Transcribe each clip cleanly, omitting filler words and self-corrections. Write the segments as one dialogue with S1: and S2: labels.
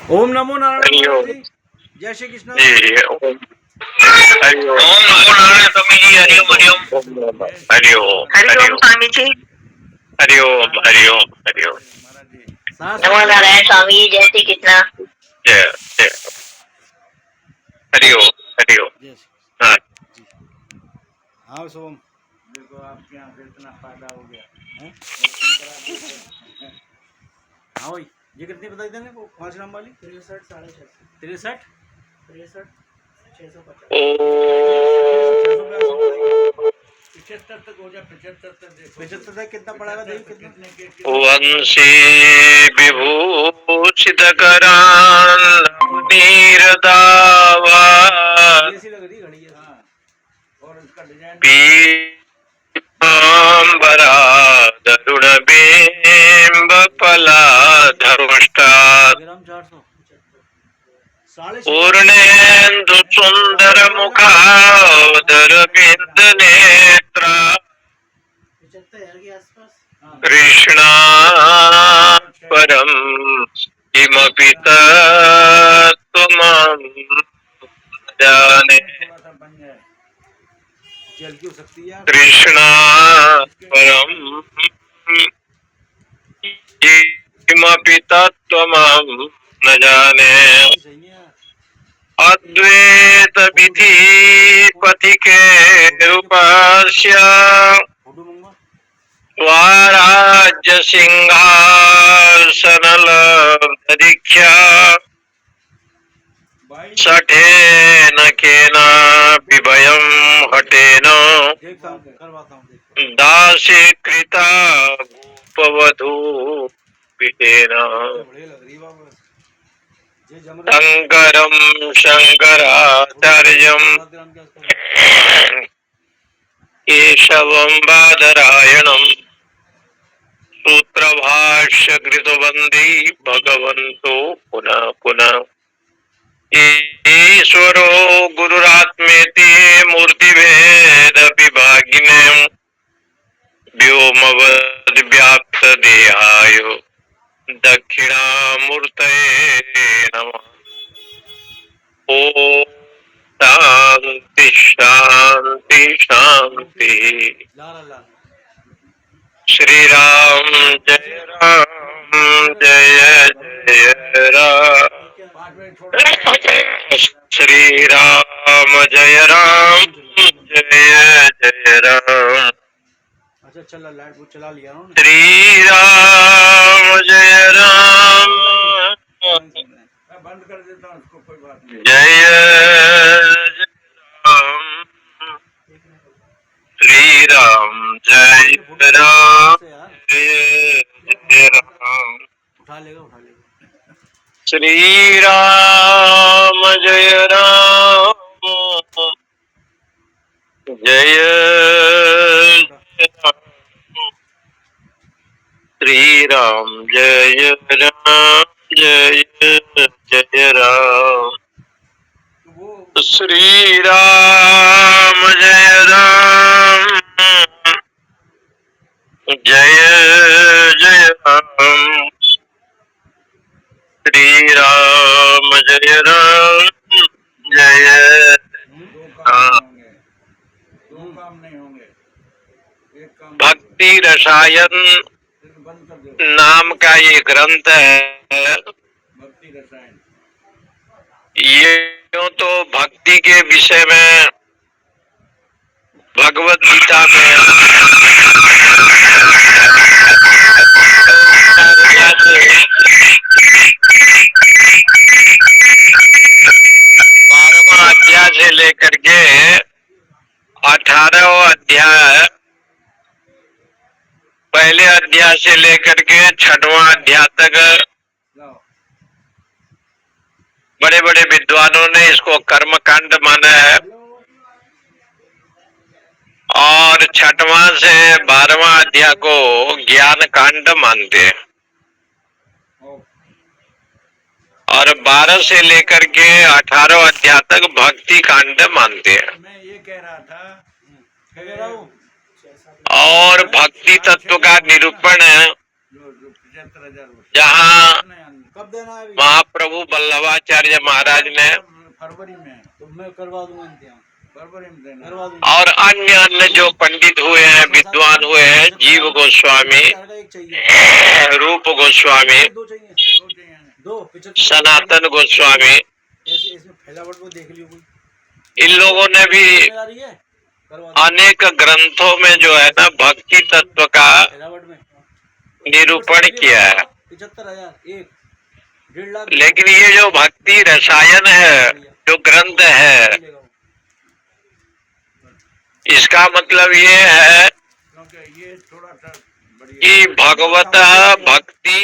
S1: ओम नमो नारायण जी। जय श्री कृष्ण जी।
S2: ओम नमो नारायण स्वामी जी। हरिओम हरिओम हरिओम हरिओम स्वामी जी। हरिओम हरिओम हरिओम। नमो नारायण स्वामी जी। जय श्री कृष्ण। जय जय हरिओम हरिओम। हाँ
S1: हाँ सोम, देखो आपके यहाँ पे इतना फायदा हो गया है। हाँ भाई, ये कितनी बताई थी वो 5 ग्राम वाली? 63 63 63 650 75 तक हो जाए। 75 तक देखो, 75 तक कितना पड़ेगा? देखिए कितना
S2: वंशी विभूषित करान नीरदावा
S1: ऐसी लग रही घड़ी है। हाँ, और इसका डिजाइन
S2: पीतांबरा दरुण बिंब फला धर्मष्टात्
S1: ग्राम 400
S2: पूर्णेन्दु सुंदर मुखावदर बिंद नेत्रा
S1: 75,000 के आसपास।
S2: कृष्णा परम किमपि तत्त्वमं जाने।
S1: जल की हो सकती है
S2: कृष्णा परम किमपि तत्त्वमं न जाने। अद्वैत विधि पथिके उपास्य स्वराज्य सिंहासन लब्धदीक्षा सठेन केनापि भयं हटेन दासीकृता गोपवधू पीतेन शंकरं शंकराचार्यं केशवं बादरायणं सूत्रभाष्य कृतवन्दी भगवन्तो पुनः पुनः। ईश्वरो गुरुरात्मेति मूर्तिभेद विभागिने व्योमवद् व्याप्त देहाय दक्षिणामूर्तये नमः। ओम शांति शांति शांति। श्री राम जय जय राम। श्री राम जय जय राम।
S1: अच्छा चला, लाइट वो चला लिया ना।
S2: श्री राम जय राम।
S1: बंद कर देता हूँ उसको, कोई बात नहीं।
S2: जय राम। श्री राम जय राम जय राम।
S1: उठा लेगा उठा लेगा।
S2: श्री राम जय राम जय राम। श्री राम जय राम जय जय राम। श्री राम जय राम जय जय राम। श्री राम जय राम जय राम।
S1: दो काम नहीं होंगे, एक काम।
S2: भक्ति रसायन नाम का ये ग्रंथ है।
S1: भक्ति रसायन
S2: ये तो भक्ति के विषय में भगवत गीता में 12वां अध्याय से लेकर के 18वां अध्याय, पहले अध्याय से लेकर के 6वां अध्याय तक बड़े बड़े विद्वानों ने इसको कर्मकांड माना है और 6वां से 12वां अध्याय को ज्ञान कांड मानते हैं और 12 से लेकर के 18 अध्याय तक भक्ति कांड मानते हैं।
S1: मैं ये कह रहा था, कह रहा हूँ,
S2: और भक्ति तत्व का निरूपण जहाँ
S1: देना अभी।
S2: महाप्रभु वल्लभाचार्य महाराज ने
S1: फरवरी में, तो मैं करवा दूंगा इंतजाम, फरवरी में देना करवा दूंगा।
S2: और अन्य अन्य जो पंडित हुए हैं, विद्वान हुए हैं, जीव गोस्वामी, रूप गोस्वामी, सनातन गोस्वामी,
S1: इसमें फैलावट को देख लियो कोई।
S2: इन लोगों ने भी अनेक ग्रंथों में जो है ना भक्ति तत्व का निरूपण किया है।
S1: 75,000 एक 1.5 लाख।
S2: लेकिन ये जो भक्ति रसायन है, जो ग्रंथ है, इसका मतलब ये है कि भगवत भक्ति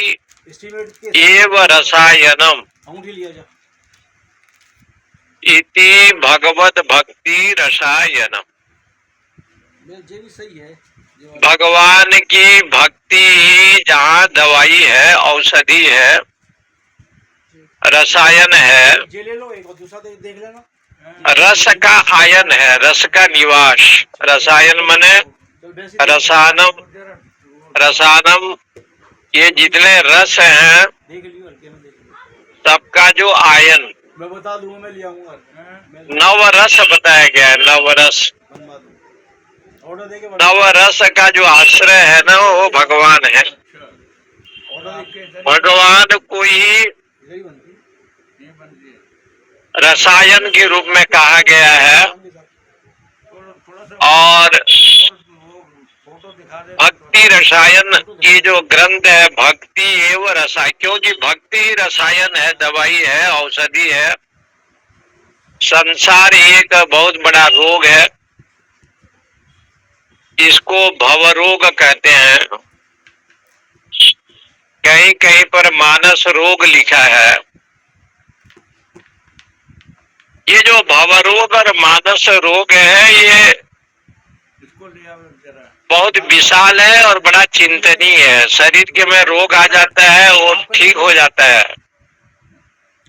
S2: एव रसायनम इति भगवत भक्ति रसायनम।
S1: ये भी सही है।
S2: भगवान की भक्ति ही जहाँ दवाई है, औषधि है, रसायन है,
S1: ये ले लो, एक और दूसरा देख लेना।
S2: रस का आयन है, रस का निवास। रसायन मने रसानम, रसानम ये जितने रस हैं
S1: देख लियो, हल्के में देख लियो।
S2: सबका जो आयन,
S1: मैं बता दूंगा, मैं ले आऊंगा।
S2: नवरस बताया गया है, नवरस।
S1: बनवा दूंगा। ऑर्डर देके
S2: नवरस का जो आश्रय है ना, वो भगवान है। भगवान को ही
S1: इधर ही बनती है।
S2: रसायन के रूप में कहा गया है। और भक्ति रसायन ये जो ग्रंथ है, भक्ति एवं रसायन, क्योंकि भक्ति ही रसायन है, दवाई है, औषधि है। संसार एक बहुत बड़ा रोग है, इसको भवरोग कहते हैं। कहीं कहीं पर मानस रोग लिखा है। ये जो भवरोग और मानस रोग है, ये बहुत विशाल है और बड़ा चिंतनीय है। शरीर के में रोग आ जाता है और ठीक हो जाता है।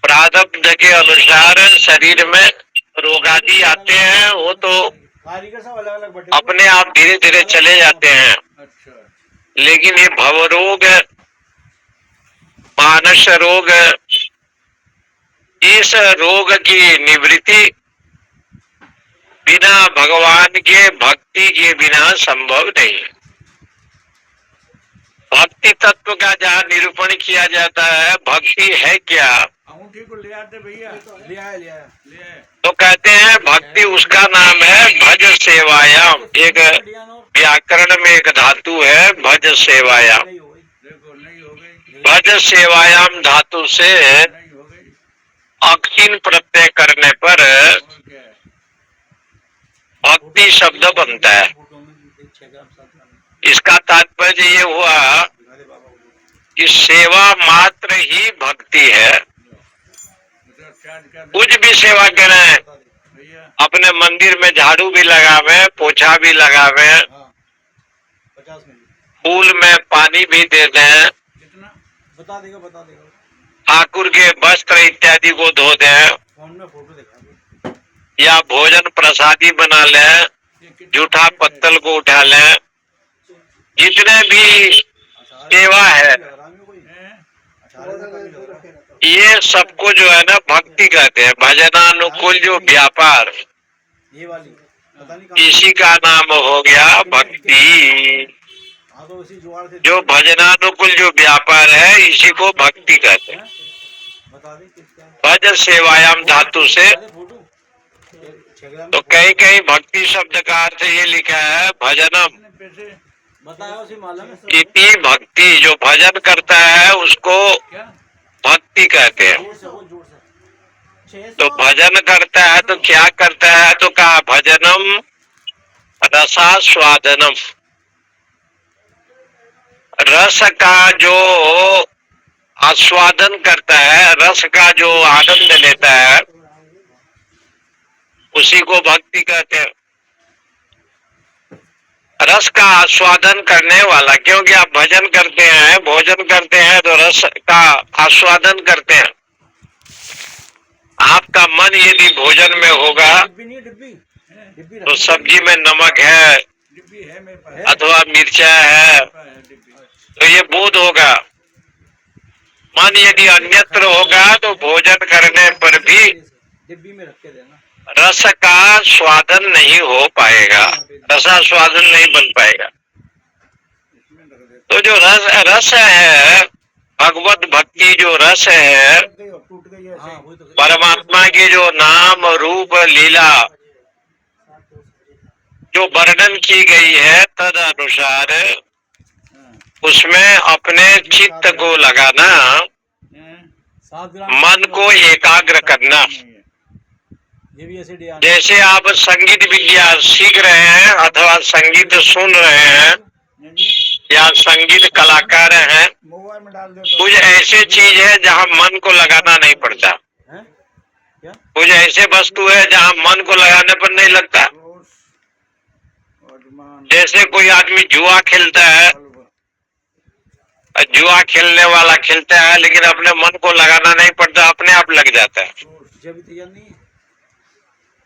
S2: प्रारब्ध के अनुसार शरीर में रोग आदि आते हैं, वो तो
S1: कारीगर सब अलग अलग बटे
S2: अपने आप धीरे धीरे चले जाते हैं। लेकिन ये भवरोग, मानस रोग, इस रोग की निवृत्ति बिना भगवान के भक्ति के बिना संभव नहीं है। भक्ति तत्व का जहाँ निरूपण किया जाता है, भक्ति है क्या,
S1: अंगूठी को ले आते भैया, ले आया
S2: तो कहते हैं भक्ति उसका नाम है भज सेवायाम। एक व्याकरण में एक धातु है भज सेवायाम। भज सेवायाम धातु से अक्षिण प्रत्यय करने पर भक्ति शब्द बनता है। इसका तात्पर्य ये हुआ कि सेवा मात्र ही भक्ति है। कुछ भी सेवा करें, अपने मंदिर में झाड़ू भी लगावे, पोछा भी लगावे, फूल में पानी भी दे दें,
S1: बता देगा
S2: ठाकुर के वस्त्र इत्यादि को धो दें,
S1: फोन में फोटो दिखा दो,
S2: या भोजन प्रसादी बना लें, जूठा पत्तल को उठा लें, जितने भी सेवा है, ये सबको जो है ना भक्ति कहते हैं। भजनानुकूल जो व्यापार,
S1: ये वाली पता नहीं
S2: इसी का नाम हो गया भक्ति।
S1: तो उसी जुगाड़ से
S2: जो भजनानुकूल जो व्यापार है, इसी को भक्ति कहते हैं।
S1: बता दे किसका
S2: भज सेवायाम धातु से, तो कहीं कहीं भक्ति शब्द का अर्थ ये लिखा है भजनम
S1: बताया उसी मालूम है।
S2: इति भक्ति। जो भजन करता है उसको भक्ति कहते हैं। तो भजन करता है तो क्या करता है, तो कहा भजनम रसास्वादनम। रस का जो आस्वादन करता है, रस का जो आनंद लेता है, उसी को भक्ति कहते हैं। रस का आस्वादन करने वाला, क्योंकि आप भजन करते हैं, भोजन करते हैं तो रस का आस्वादन करते हैं। आपका मन यदि भोजन में होगा तो सब्जी में नमक है अथवा मिर्चा है, तो ये बोध होगा। मन यदि अन्यत्र होगा तो भोजन करने पर भी
S1: डिब्बी में रख के देना।
S2: रस का स्वादन नहीं हो पाएगा, रसास्वादन नहीं बन पाएगा। तो जो रस है, भगवत भक्ति जो रस है, परमात्मा की जो नाम रूप लीला जो वर्णन की गई है, तद अनुसार उसमें अपने चित्त को लगाना, मन को एकाग्र करना।
S1: ये भी ऐसे
S2: जैसे आप संगीत विद्या सीख रहे हैं अथवा संगीत सुन रहे हैं या संगीत कलाकार हैं, कुछ ऐसे चीज है जहाँ मन को लगाना नहीं पड़ता, कुछ ऐसे वस्तु है जहाँ मन को लगाने पर नहीं लगता। जैसे कोई आदमी जुआ खेलता है, जुआ खेलने वाला खेलता है लेकिन अपने मन को लगाना नहीं पड़ता, अपने आप लग जाता है।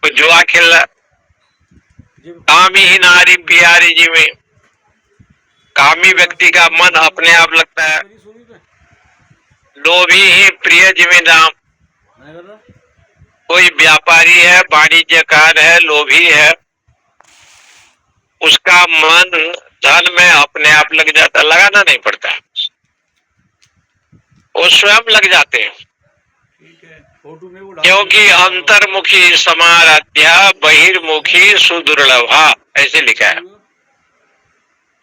S2: तो जुआ खेल कामी ही नारी प्यारी जी में कामी व्यक्ति का मन अपने आप लगता है। लोभी ही प्रिय जिमी नाम, कोई व्यापारी है, वाणिज्यकार है, लोभी है, उसका मन धन में अपने आप लग जाता, लगाना नहीं पड़ता, वो स्वयं लग जाते हैं। क्योंकि अंतर्मुखी समाराध्या बहिर्मुखी सुदुर्लभा, ऐसे लिखा है।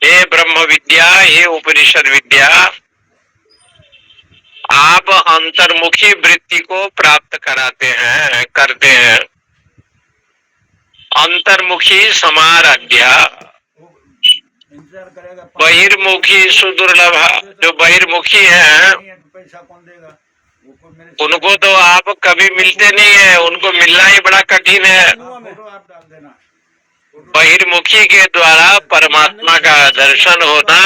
S2: हे ब्रह्म विद्या, हे उपनिषद विद्या, आप अंतर्मुखी वृत्ति को प्राप्त करते हैं। अंतर्मुखी समाराध्या बहिर्मुखी सुदुर्लभा, जो बहिर्मुखी है उनको तो आप कभी मिलते नहीं है, उनको मिलना ही बड़ा कठिन है। बहिर्मुखी के द्वारा परमात्मा का दर्शन होना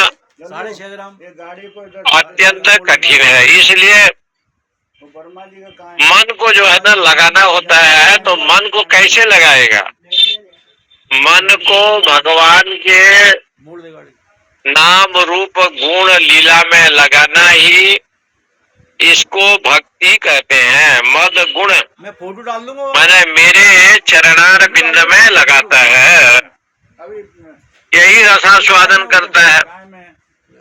S2: अत्यंत कठिन है। इसलिए मन को जो है ना लगाना होता है, तो मन को कैसे लगाएगा? मन को भगवान के नाम रूप गुण लीला में लगाना ही इसको भक्ति कहते हैं। मद गुण
S1: मैं फोटो डाल दूंगा,
S2: मैंने मेरे चरणार बिंद में लगाता है, यही रसास्वादन करता है।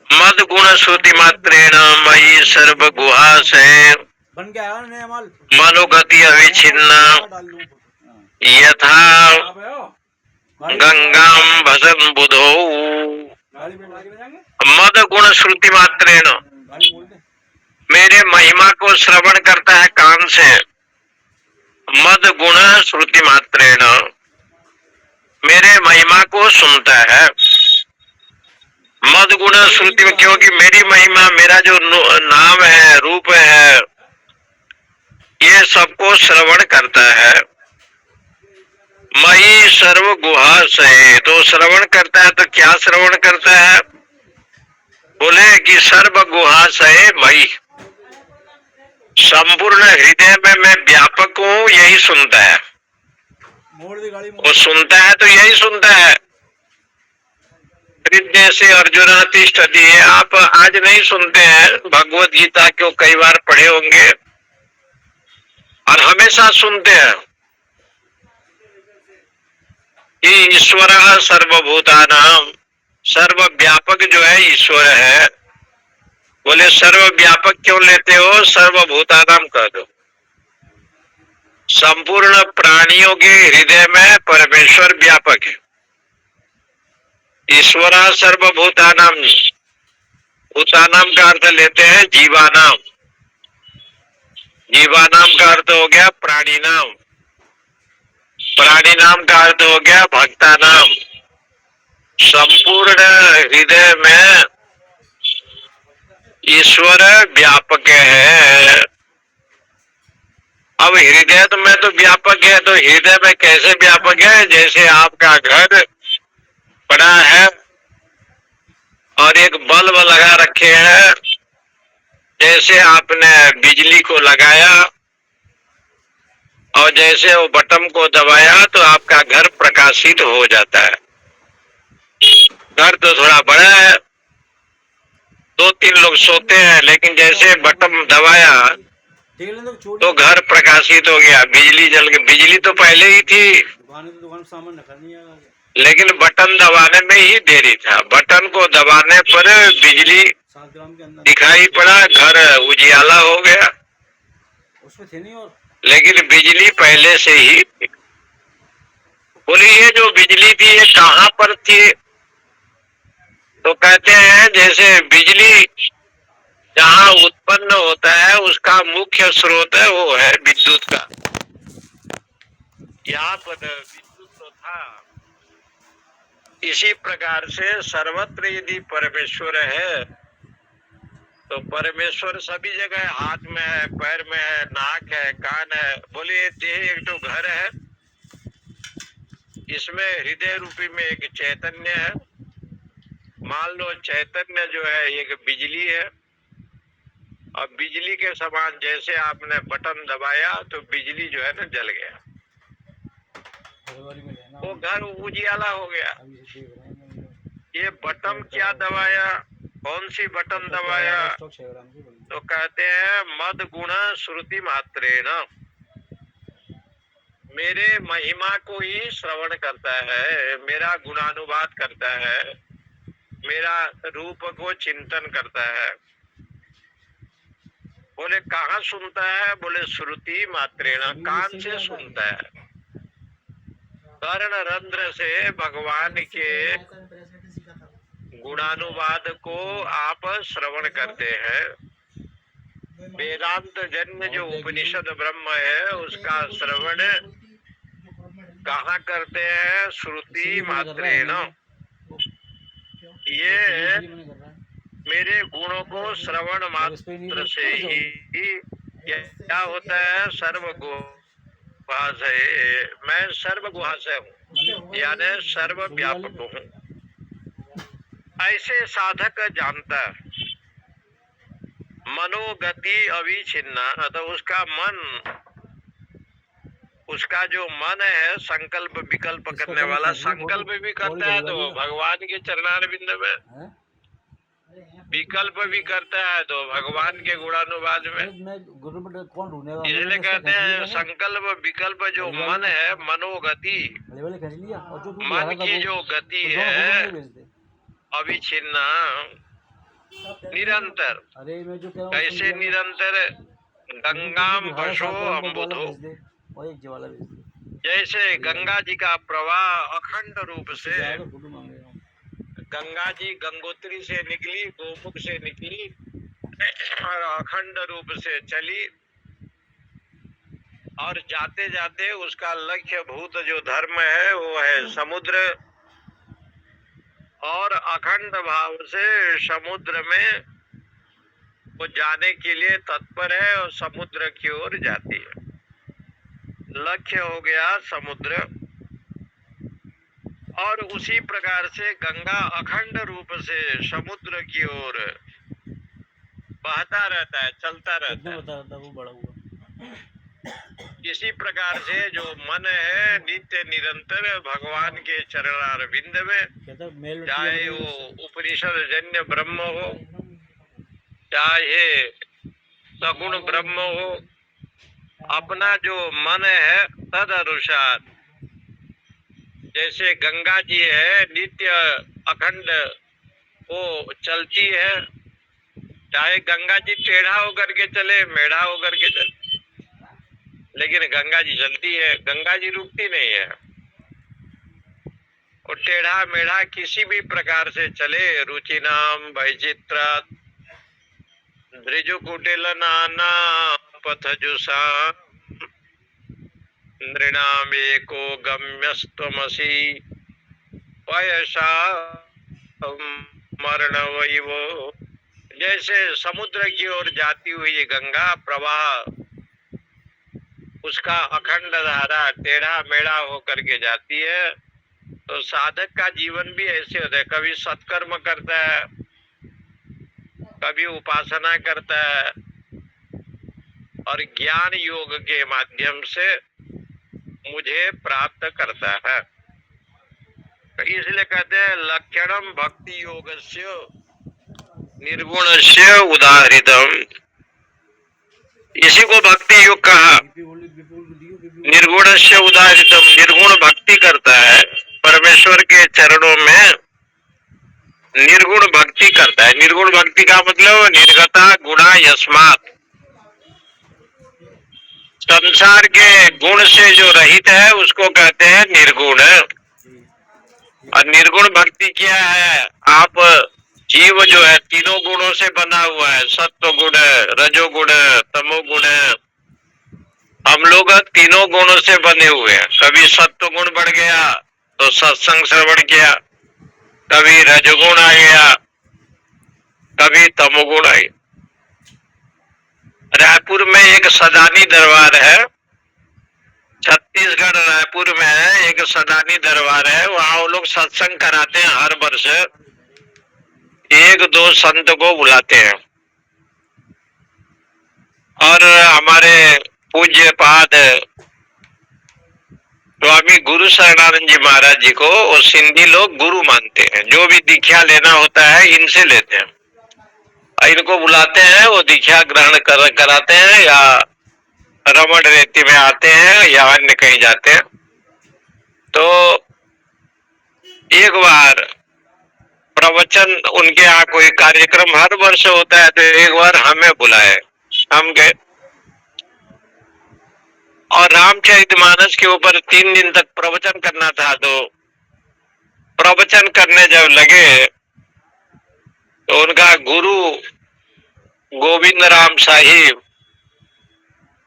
S2: मद गुण श्रुति मात्रेण मयि सर्व गुहा से
S1: बन के आया नया माल,
S2: मनोगति अविच्छिन्न यथा गंगाम भजन बुधो। मद गुण श्रुति मात्रेण, मेरे महिमा को श्रवण करता है कान से। मद गुण श्रुति मात्रेण, मेरे महिमा को सुनता है। मद गुण श्रुति में, क्योंकि मेरी महिमा, मेरा जो नाम है, रूप है, ये सबको श्रवण करता है। मयि सर्व गुहा से, तो श्रवण करता है, तो क्या श्रवण करता है? बोले कि सर्व गुहा से मयि, संपूर्ण हृदय में मैं व्यापक हूँ, यही सुनता है। वो सुनता है तो यही सुनता है। हृदय से अर्जुन तिष्ठति, आप आज नहीं सुनते हैं, भगवत गीता को कई बार पढ़े होंगे और हमेशा सुनते हैं कि ईश्वर सर्वभूतानाम, सर्वव्यापक जो है ईश्वर है। बोले सर्वव्यापक क्यों लेते हो? सर्वभूतानाम कह दो। संपूर्ण प्राणियों के हृदय में परमेश्वर व्यापक है। ईश्वर सर्वभूतानाम, भूतानाम का अर्थ लेते हैं जीवानाम, जीवानाम का अर्थ हो गया प्राणी नाम, प्राणी नाम का अर्थ हो गया भक्ता नाम। संपूर्ण हृदय में ईश्वर व्यापक है। अब हृदय तो में तो व्यापक है, तो हृदय में कैसे व्यापक है? जैसे आपका घर बड़ा है और एक बल्ब लगा रखे हैं, जैसे आपने बिजली को लगाया और जैसे वो बटन को दबाया तो आपका घर प्रकाशित हो जाता है। घर तो थोड़ा बड़ा है, 2-3 लोग सोते हैं, लेकिन जैसे बटन दबाया तो घर प्रकाशित हो गया, बिजली जल गई। बिजली तो पहले ही थी,
S1: दुकान सामान रखा नहीं है।
S2: लेकिन बटन दबाने में ही देरी था। बटन को दबाने पर बिजली
S1: 7 ग्राम के अंदर
S2: दिखाई पड़ा, घर उजियाला हो गया।
S1: उसमें थे नहीं। और
S2: लेकिन बिजली पहले से ही थी। बोली ये जो बिजली थी ये कहाँ पर थी? तो कहते हैं जैसे बिजली जहाँ उत्पन्न होता है उसका मुख्य स्रोत है वो है विद्युत का। यहाँ पर विद्युत तो था। इसी प्रकार से सर्वत्र यदि परमेश्वर है तो परमेश्वर सभी जगह, हाथ में है, पैर में है, नाक है, कान है। बोले देह एक तो घर है, इसमें हृदय रूपी में एक चैतन्य है। मान लो चैतन्य जो है एक बिजली है, और बिजली के समान जैसे आपने बटन दबाया तो बिजली जो है ना जल गया, वो घर उजियाला हो गया। ये बटन क्या दबाया, कौन सी बटन दबाया? तो कहते हैं मद गुण श्रुति मात्रेण, मेरे महिमा को ही श्रवण करता है, मेरा गुणानुवाद करता है, मेरा रूप को चिंतन करता है। बोले कहाँ सुनता है? बोले श्रुति मात्रेण, कान से सुनता है। कर्ण रंध्र से भगवान के गुणानुवाद को आप श्रवण करते हैं। वेदांत जन्य जो उपनिषद ब्रह्म है उसका श्रवण कहाँ करते हैं? श्रुति मात्रेण। ये मेरे गुणों को श्रवण मात्र से ही क्या होता है? सर्वगुहास है, मैं सर्वगुहास हूँ, यानी सर्वव्यापक हूँ। ऐसे साधक जानता है। मनोगति अविच्छिन्ना, तो उसका मन, उसका जो मन है संकल्प विकल्प करने वाला, संकल्प भी करता है तो भगवान के चरणारविंद में, विकल्प भी करता है तो भगवान के गुणानुवाद में। इसलिए कहते हैं संकल्प विकल्प जो मन है, मनोगति, मन की जो गति है अविच्छिन्न निरंतर। कैसे निरंतर? गंगाम बसो अम्बुधो, जैसे गंगा जी का प्रवाह अखंड रूप से, गंगा जी गंगोत्री से निकली, गोमुख से निकली और अखंड रूप से चली, और जाते जाते उसका लक्ष्य भूत जो धर्म है वो है समुद्र, और अखंड भाव से समुद्र में वो जाने के लिए तत्पर है और समुद्र की ओर जाती है। लक्ष्य हो गया समुद्र, और उसी प्रकार से गंगा अखंड रूप से समुद्र की ओर बहता रहता है, चलता रहता है। इसी प्रकार से जो मन है नित्य निरंतर भगवान के चरणारविंद में, चाहे वो उपनिषद जन्य ब्रह्म हो, चाहे सगुण ब्रह्म हो, अपना जो मन है तद अनुसार, जैसे गंगा जी है नित्य अखंड वो चलती है, चाहे गंगा जी टेढ़ा होकर के चले, मेढ़ा होकर के चले, लेकिन गंगा जी चलती है, गंगा जी रुकती नहीं है। वो टेढ़ा मेढ़ा किसी भी प्रकार से चले, रुचि नाम वैचित्र द्रिजु कुटिल नाना पथजुषा नृणाम एको गम्यस्त्वमसि वयसा मरण वैवो। जैसे समुद्र की ओर जाती हुई गंगा प्रवाह, उसका अखंड धारा टेढ़ा मेढ़ा होकर के जाती है, तो साधक का जीवन भी ऐसे होता है। कभी सत्कर्म करता है, कभी उपासना करता है, और ज्ञान योग के माध्यम से मुझे प्राप्त करता है। तो इसलिए कहते हैं लक्षणम भक्ति योगस्य निर्गुणस्य उदाहृतम, इसी को भक्ति योग कहा। निर्गुणस्य उदाहृतम, निर्गुण भक्ति करता है परमेश्वर के चरणों में, निर्गुण भक्ति करता है। निर्गुण भक्ति का मतलब निर्गता गुणा यस्मात्, संसार के गुण से जो रहित है उसको कहते हैं निर्गुण। और निर्गुण भक्ति क्या है? आप जीव जो है तीनों गुणों से बना हुआ है, सत्व गुण, रजोगुण, तमोगुण। हम लोग तीनों गुणों से बने हुए हैं। कभी सत्व गुण बढ़ गया तो सत्संग श्रवण किया, कभी रजोगुण आ गया, कभी तमोगुण आ गया। रायपुर में एक सदानी दरबार है, छत्तीसगढ़ रायपुर में है एक सदानी दरबार है। वहाँ वो लोग सत्संग कराते हैं हर वर्ष, एक दो संत को बुलाते हैं। और हमारे पूज्य पाद स्वामी गुरु शरणानंद जी महाराज जी को वो सिंधी लोग गुरु मानते हैं। जो भी दीक्षा लेना होता है इनसे लेते हैं, इनको बुलाते हैं, वो दीक्षा ग्रहण कराते हैं, या रमण रेती में आते हैं या अन्य कहीं जाते हैं। तो एक बार प्रवचन उनके यहाँ कोई कार्यक्रम हर वर्ष होता है, तो एक बार हमें बुलाए, हम गए। और रामचरितमानस के ऊपर 3 दिन तक प्रवचन करना था। तो प्रवचन करने जब लगे तो उनका गुरु गोविंद राम साहिब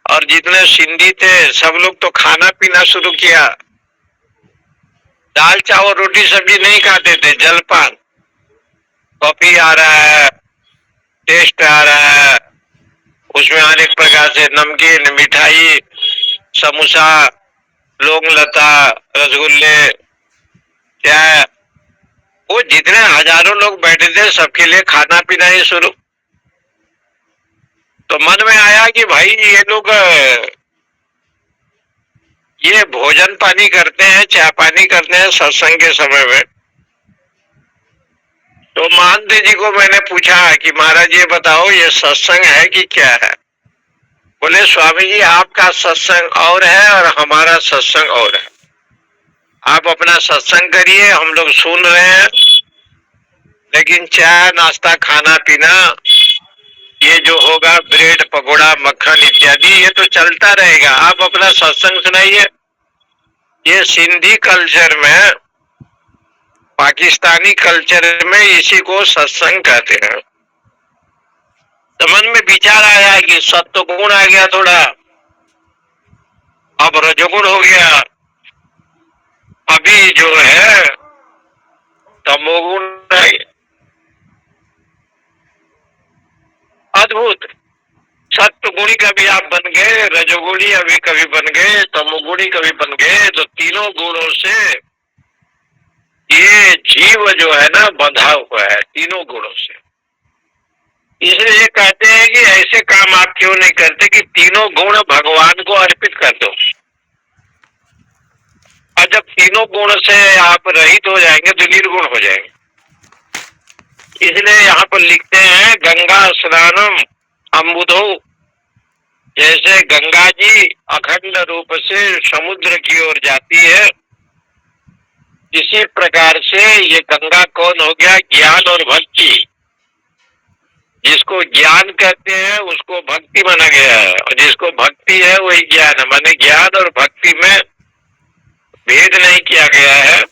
S2: और जितने सिंधी थे सब लोग तो खाना पीना शुरू किया। दाल चावल रोटी सब्जी नहीं खाते थे, जलपान, कॉफी आ रहा है, टेस्ट आ रहा है, उसमें अनेक प्रकार से नमकीन, मिठाई, समोसा, लौंग लता, रसगुल्ले, चाय। वो जितने हजारों लोग बैठे थे सबके लिए खाना पीना ही शुरू। तो मन में आया कि भाई ये लोग ये भोजन पानी करते हैं, चाय पानी करते हैं सत्संग के समय में। तो महांत जी को मैंने पूछा कि महाराज ये बताओ ये सत्संग है कि क्या है? बोले स्वामी जी आपका सत्संग और है और हमारा सत्संग और है। आप अपना सत्संग करिए, हम लोग सुन रहे हैं, लेकिन चाय नाश्ता खाना पीना ये जो होगा, ब्रेड पकोड़ा मक्खन इत्यादि, ये तो चलता रहेगा। आप अपना सत्संग सुनाइए। ये सिंधी कल्चर में, पाकिस्तानी कल्चर में इसी को सत्संग कहते हैं। तो मन में विचार आया कि सत्व गुण आ गया थोड़ा, अब रजोगुण हो गया, अभी जो है तमोगुण आ गया। अद्भुत, सत्वगुणी कभी आप बन गए, रजोगुणी अभी कभी बन गए, तमोगुणी कभी बन गए। तो तीनों गुणों से ये जीव जो है ना बंधा हुआ है, तीनों गुणों से। इसलिए ये कहते हैं कि ऐसे काम आप क्यों नहीं करते कि तीनों गुण भगवान को अर्पित कर दो। और जब तीनों गुण से आप रहित हो जाएंगे तो निर्गुण हो जाएंगे। इसलिए यहाँ पर लिखते हैं गंगा स्नानम अम्बुधो, जैसे गंगा जी अखंड रूप से समुद्र की ओर जाती है, इसी प्रकार से ये गंगा कौन हो गया? ज्ञान और भक्ति। जिसको ज्ञान कहते हैं उसको भक्ति माना गया है, और जिसको भक्ति है वही ज्ञान है। माने ज्ञान और भक्ति में भेद नहीं किया गया है।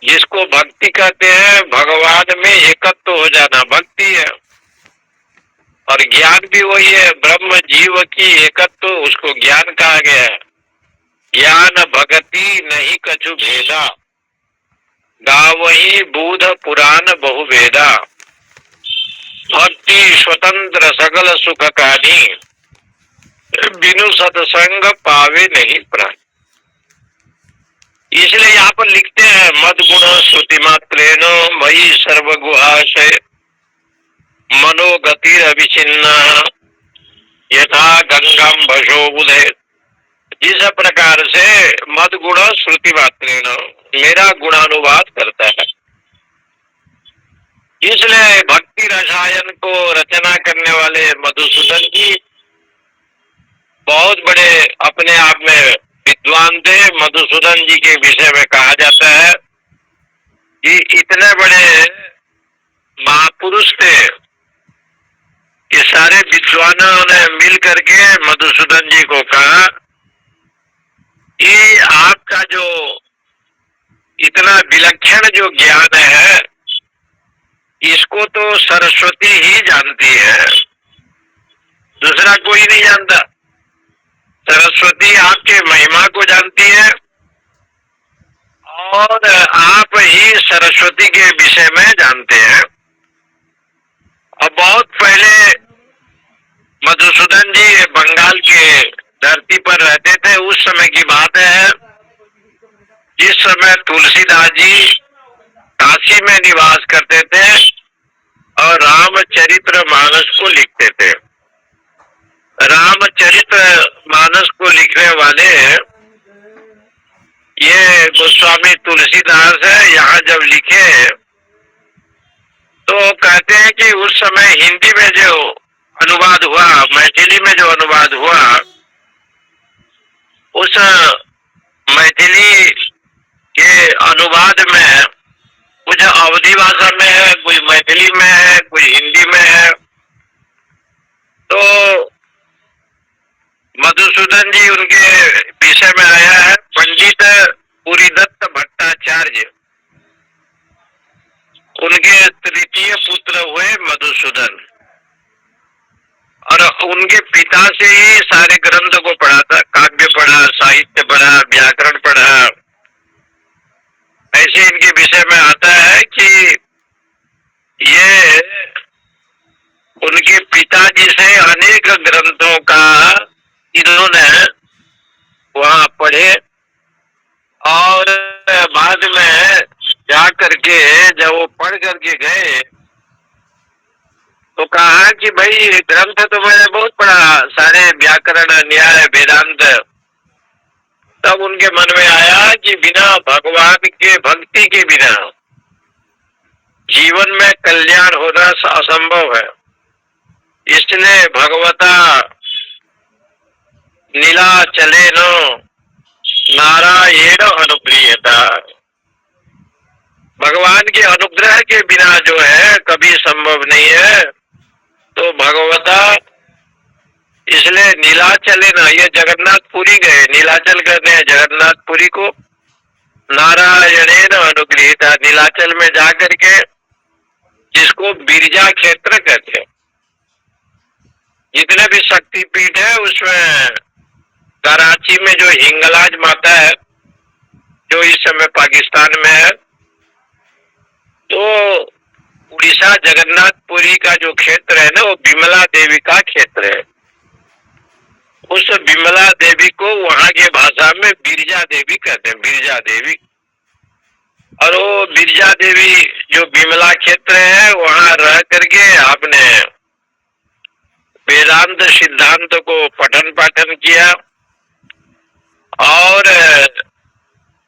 S2: जिसको भक्ति कहते हैं भगवान में एकत्व हो जाना भक्ति है, और ज्ञान भी वही है, ब्रह्म जीव की एकत्व, उसको ज्ञान कहा गया है। ज्ञान भक्ति नहीं कछु भेदा, गावही बूढ़ पुराण बहुवेदा, भक्ति स्वतंत्र सकल सुख कानी, बिनु सत्संग पावे नहीं प्राण। इसलिए यहाँ पर लिखते हैं मद गुण श्रुति मात्रेण मयि सर्वगुहाशय मनोगति अभिचिन्ना यथा गंगम भशो बुधे। जिस प्रकार से मद गुण श्रुति मात्रेण मेरा गुणानुवाद करता है, इसलिए भक्ति रसायन को रचना करने वाले मधुसूदन जी बहुत बड़े अपने आप में विद्वान थे। मधुसूदन जी के विषय में कहा जाता है कि इतने बड़े महापुरुष थे कि सारे विद्वानों ने मिल करके मधुसूदन जी को कहा कि आपका जो इतना विलक्षण जो ज्ञान है इसको तो सरस्वती ही जानती है, दूसरा कोई नहीं जानता। सरस्वती आपके महिमा को जानती है और आप ही सरस्वती के विषय में जानते हैं। अब बहुत पहले मधुसूदन जी बंगाल के धरती पर रहते थे। उस समय की बात है जिस समय तुलसीदास जी काशी में निवास करते थे और रामचरित्र मानस को लिखते थे। रामचरित्र मानस को लिखने वाले ये गोस्वामी तुलसीदास है। यहाँ जब लिखे तो कहते हैं कि उस समय हिंदी में जो अनुवाद हुआ, मैथिली में जो अनुवाद हुआ, उस मैथिली के अनुवाद में कुछ अवधी भाषा में है, कुछ मैथिली में है, कुछ हिंदी में है। तो मधुसूदन जी उनके विषय में आया है। पंडित पुरीदत्त भट्टाचार्य उनके तृतीय पुत्र हुए मधुसूदन और उनके पिता से ही सारे ग्रंथ को पढ़ा था। काव्य पढ़ा, साहित्य पढ़ा, व्याकरण पढ़ा। ऐसे इनके विषय में आता है कि ये उनके पिताजी से अनेक ग्रंथों का इन्होंने वहाँ पढ़े और बाद में जा करके जब वो पढ़ करके गए तो कहा कि भाई ग्रंथ तो मैंने बहुत पढ़ा, सारे व्याकरण, न्याय, वेदांत। तब उनके मन में आया कि बिना भगवान के भक्ति के बिना जीवन में कल्याण होना असंभव है। इसलिए भगवता नीला चले नो नारायण अनुप्रियता, भगवान के अनुग्रह के बिना जो है कभी संभव नहीं है। तो भगवता इसलिए नीलाचले ना, ये जगन्नाथपुरी गए, नीलाचल करने जगन्नाथपुरी को, नारायणेन अनुगृहीता, नीलाचल में जाकर के जिसको बिरजा क्षेत्र कहते हैं। जितने भी शक्तिपीठ है उसमें कराची में जो हिंगलाज माता है जो इस समय पाकिस्तान में है, तो उड़ीसा जगन्नाथपुरी का जो क्षेत्र है ना वो विमला देवी का क्षेत्र है। उस विमला देवी को वहां के भाषा में बिरजा देवी कहते हैं, बिरजा देवी। और वो बिरजा देवी जो विमला क्षेत्र है वहां रह करके आपने वेदांत सिद्धांत को पठन पाठन किया और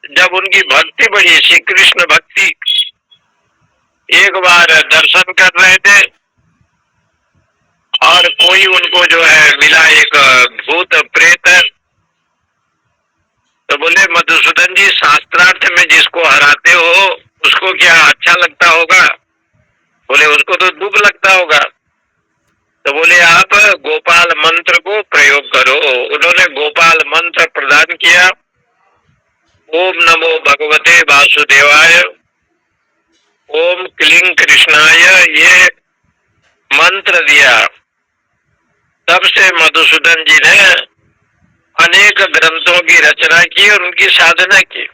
S2: जब उनकी भक्ति बढ़ी, श्री कृष्ण भक्ति, एक बार दर्शन कर रहे थे और कोई उनको जो है मिला, एक भूत प्रेत। तो बोले मधुसूदन जी शास्त्रार्थ में जिसको हराते हो उसको क्या अच्छा लगता होगा? बोले उसको तो दुख लगता होगा। तो बोले आप गोपाल मंत्र को प्रयोग करो। उन्होंने गोपाल मंत्र प्रदान किया, ओम नमो भगवते वासुदेवाय, ओम क्लीं कृष्णाय, ये मंत्र दिया। तब से मधुसूदन जी ने अनेक ग्रंथों की रचना की और उनकी साधना की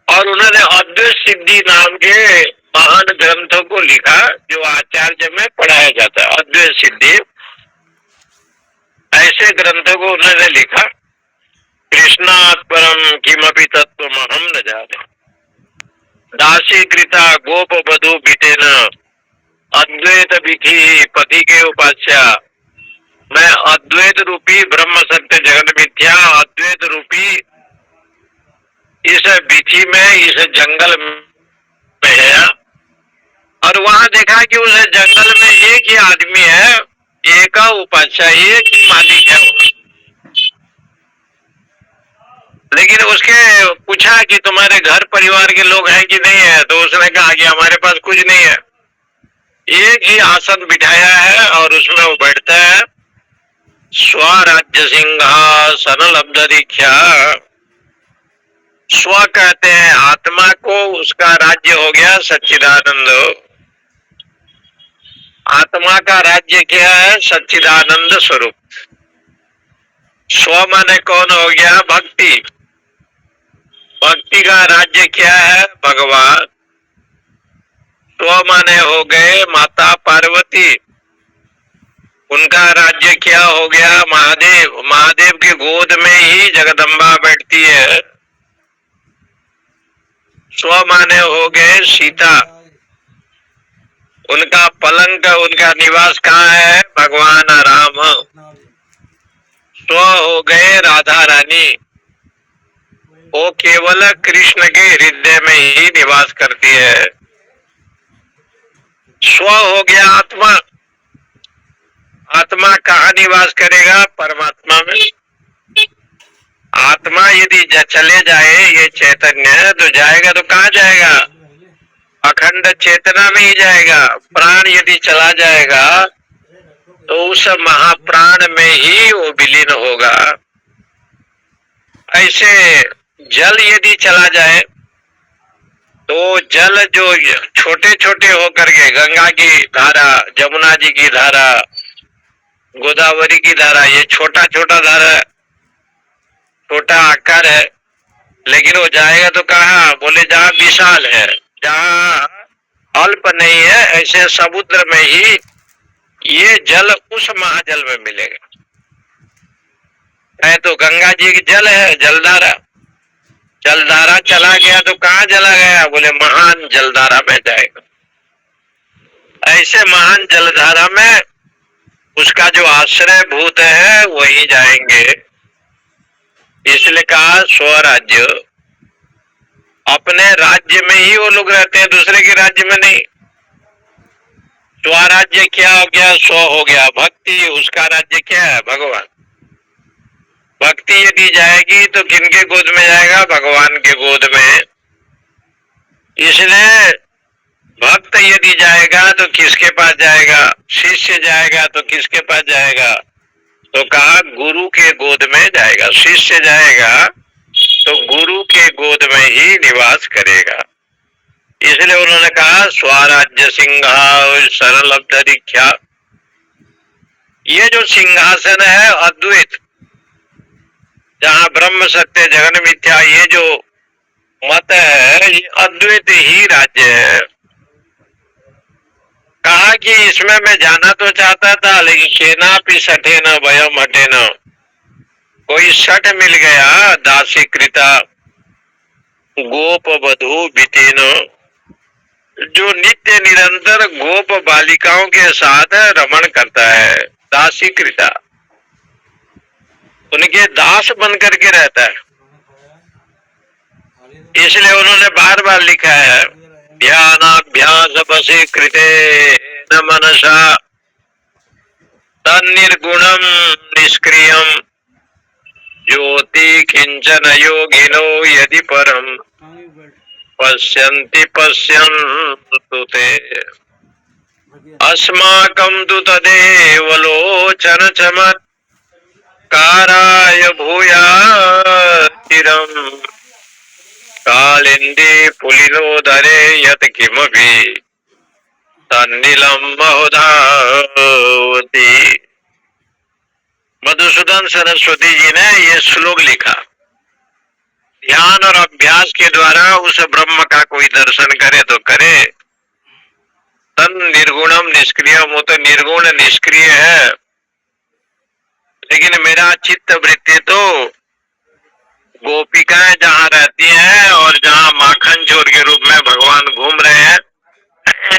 S2: और उन्होंने अद्वैत सिद्धि नाम के महान ग्रंथों को लिखा जो आचार्य में पढ़ाया जाता है। अद्वैत सिद्धि ऐसे ग्रंथों को उन्होंने लिखा। कृष्णात् परम किमपि तत्त्वमहं न जाने, दासी कृता गोप वधू बिटेन, अद्वैत विधि पति के उपास्या। मैं अद्वैत रूपी ब्रह्म सत्य जगत मिथ्या, अद्वैत रूपी इस विधि में, इस जंगल में है और वहां देखा कि उस जंगल में एक ही आदमी है, एक उपाध्याय, एक ही मालिक है वो। लेकिन उसके पूछा कि तुम्हारे घर परिवार के लोग हैं कि नहीं है, तो उसने कहा कि हमारे पास कुछ नहीं है, एक ही आसन बिठाया है और उसमें वो बैठता है। स्वराज्य सिंहासन लब्ध दीक्षा। स्व कहते हैं आत्मा को, उसका राज्य हो गया सच्चिदानंद। आत्मा का राज्य क्या है? सच्चिदानंद स्वरूप। स्व माने कौन हो गया? भक्ति। भक्ति का राज्य क्या है? भगवान। स्व माने हो गए माता पार्वती, उनका राज्य क्या हो गया? महादेव। महादेव की गोद में ही जगदम्बा बैठती है। स्व माने हो गए सीता, उनका पलंग, उनका निवास कहाँ है? भगवान राम। स्व हो गए राधा रानी, वो केवल कृष्ण के हृदय में ही निवास करती है। स्व हो गया आत्मा। आत्मा कहाँ निवास करेगा? परमात्मा में। आत्मा यदि चले जाए, ये चैतन्य, तो जाएगा तो कहाँ जाएगा? अखंड चेतना में ही जाएगा। प्राण यदि चला जाएगा तो उस महाप्राण में ही वो विलीन होगा। ऐसे जल यदि चला जाए तो जल जो छोटे छोटे होकर के, गंगा की धारा, जमुना जी की धारा, गोदावरी की धारा, ये छोटा छोटा धारा, छोटा आकार है, लेकिन वो जाएगा तो कहाँ? बोले जहाँ विशाल है, जहाँ अल्प नहीं है, ऐसे समुद्र में ही ये जल उस महाजल में मिलेगा। है तो गंगा जी की जल है, जलधारा। जलधारा चला गया तो कहाँ चला गया? बोले महान जलधारा में जाएगा। ऐसे महान जलधारा में उसका जो आश्रय भूत है वही जाएंगे। इसलिए कहा स्वराज्य। अपने राज्य में ही वो लोग रहते हैं, दूसरे के राज्य में नहीं। स्वराज्य क्या हो गया? स्व हो गया। भक्ति, उसका राज्य क्या है? भगवान। भक्ति यदि जाएगी तो किनके गोद में जाएगा? भगवान के गोद में। इसलिए भक्त यदि जाएगा तो किसके पास जाएगा? शिष्य जाएगा तो किसके पास जाएगा? तो कहा गुरु के गोद में जाएगा। शिष्य जाएगा तो गुरु के गोद में ही निवास करेगा। इसलिए उन्होंने कहा स्वराज्य सिंहासन लब्ध दीक्षा। ये जो सिंहासन है अद्वैत, जहाँ ब्रह्म सत्य जगन मिथ्या, ये जो मत है, ये अद्वैत ही राज्य है। कहा कि इसमें मैं जाना तो चाहता था, लेकिन केना भी सठे न भयम हटे न। कोई सठ मिल गया, दासी कृता गोप वधू बीतेन, जो नित्य निरंतर गोप बालिकाओं के साथ रमण करता है। दासी कृता, उनके दास बन करके रहता है। इसलिए उन्होंने बार बार लिखा है ध्यानाभ्यास बसे कृते न मनसा तन्निर्गुणम निष्क्रियम ज्योति किंचन योगिनो यदि परम पश्यन्ति पश्यन्तु ते अस्माकं तु तदेव लोचन चमत्काराय भूयातिरम् कालिंदी पुलिनोदरे यत किमपि तन्निलम महोधावती। मधुसूदन सरस्वती जी ने ये श्लोक लिखा। ध्यान और अभ्यास के द्वारा उस ब्रह्म का कोई दर्शन करे तो करे। तन निर्गुणम निष्क्रियम, वो तो निर्गुण निष्क्रिय है, लेकिन मेरा चित्त वृत्ति तो गोपिकाएं जहाँ रहती हैं और जहाँ माखन चोर के रूप में भगवान घूम रहे हैं,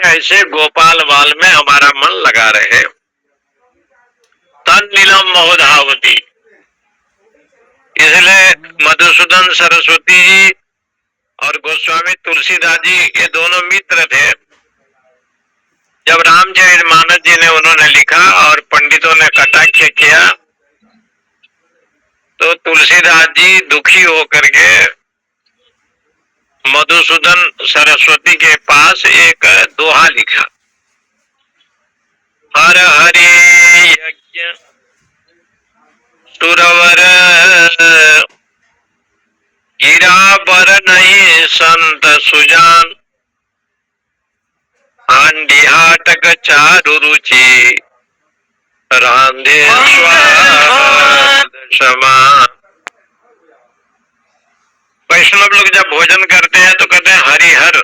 S2: ऐसे गोपाल बाल में हमारा मन लगा रहे। तन नीलम महोधावती। इसलिए मधुसूदन सरस्वती जी और गोस्वामी तुलसीदास जी, ये दोनों मित्र थे। जब रामचरितमानस जी ने उन्होंने लिखा और पंडितों ने कटाक्ष किया तो तुलसीदास जी दुखी होकर के मधुसूदन सरस्वती के पास एक दोहा लिखा। हर हरि यज्ञ सुरवर गिरा बर नहीं संत सुजान हांडी हाटक चारु रुचि रांधे स्वाद समान। वैष्णव लोग जब भोजन करते हैं तो कहते हैं हरिहर,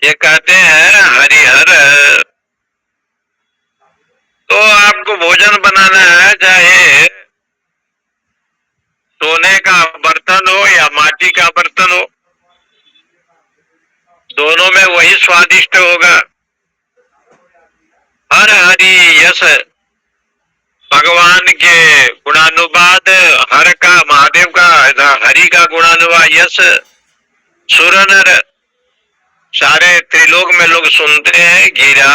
S2: ये कहते हैं हरिहर। तो आपको भोजन बनाना है, चाहे सोने का बर्तन हो या माटी का बर्तन हो, दोनों में वही स्वादिष्ट होगा। हर हरि यश, भगवान के गुणानुवाद, हर का महादेव का, हरि का गुणानुवाद यश सुर नर सारे त्रिलोक में लोग सुनते हैं। गिरा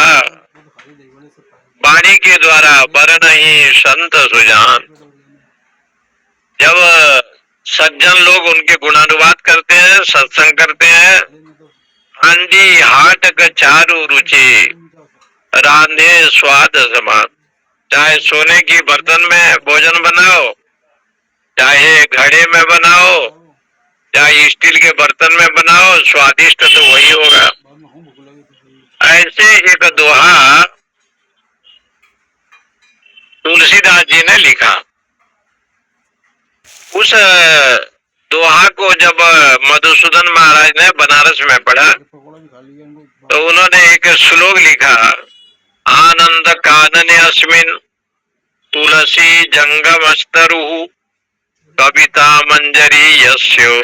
S2: वाणी के द्वारा बर नहीं संत सुजान। जब सज्जन लोग उनके गुणानुवाद करते हैं, सत्संग करते हैं, हांडी हाट का चारु रुचि रांधे स्वाद समान। चाहे सोने की बर्तन में भोजन बनाओ, चाहे घड़े में बनाओ, चाहे स्टील के बर्तन में बनाओ, स्वादिष्ट तो वही होगा। ऐसे एक दोहा तुलसीदास जी ने लिखा। उस दोहा को जब मधुसूदन महाराज ने बनारस में पढ़ा तो उन्होंने एक श्लोक लिखा। आनंद कानने अस्मिन तुलसी जंगम स्तरु कविता मंजरी यस्यो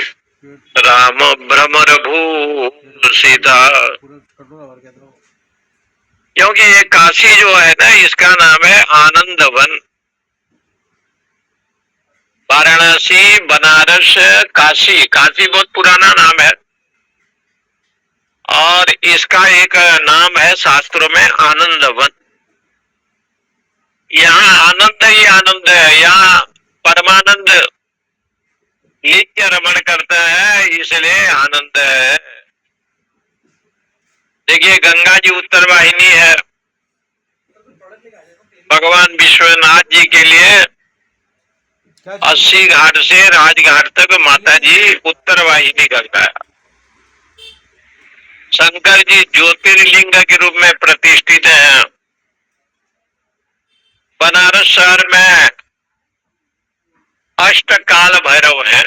S2: राम भ्रमर भूषिता। क्योंकि ये काशी जो है ना, इसका नाम है आनंद वन। वाराणसी, बनारस, काशी, काशी बहुत पुराना नाम है और इसका एक नाम है शास्त्रों में आनंद वन। यहाँ आनंद ही आनंद है, यहाँ परमानंद नित्य रमण करता है, इसलिए आनंद है। देखिए गंगा जी उत्तर वाहिनी है। भगवान विश्वनाथ जी के लिए 80 घाट से राजघाट तक माता जी उत्तर वाहिनी गंगा है। शंकर जी ज्योतिर्लिंग के रूप में प्रतिष्ठित हैं। बनारस शहर में अष्ट काल भैरव हैं,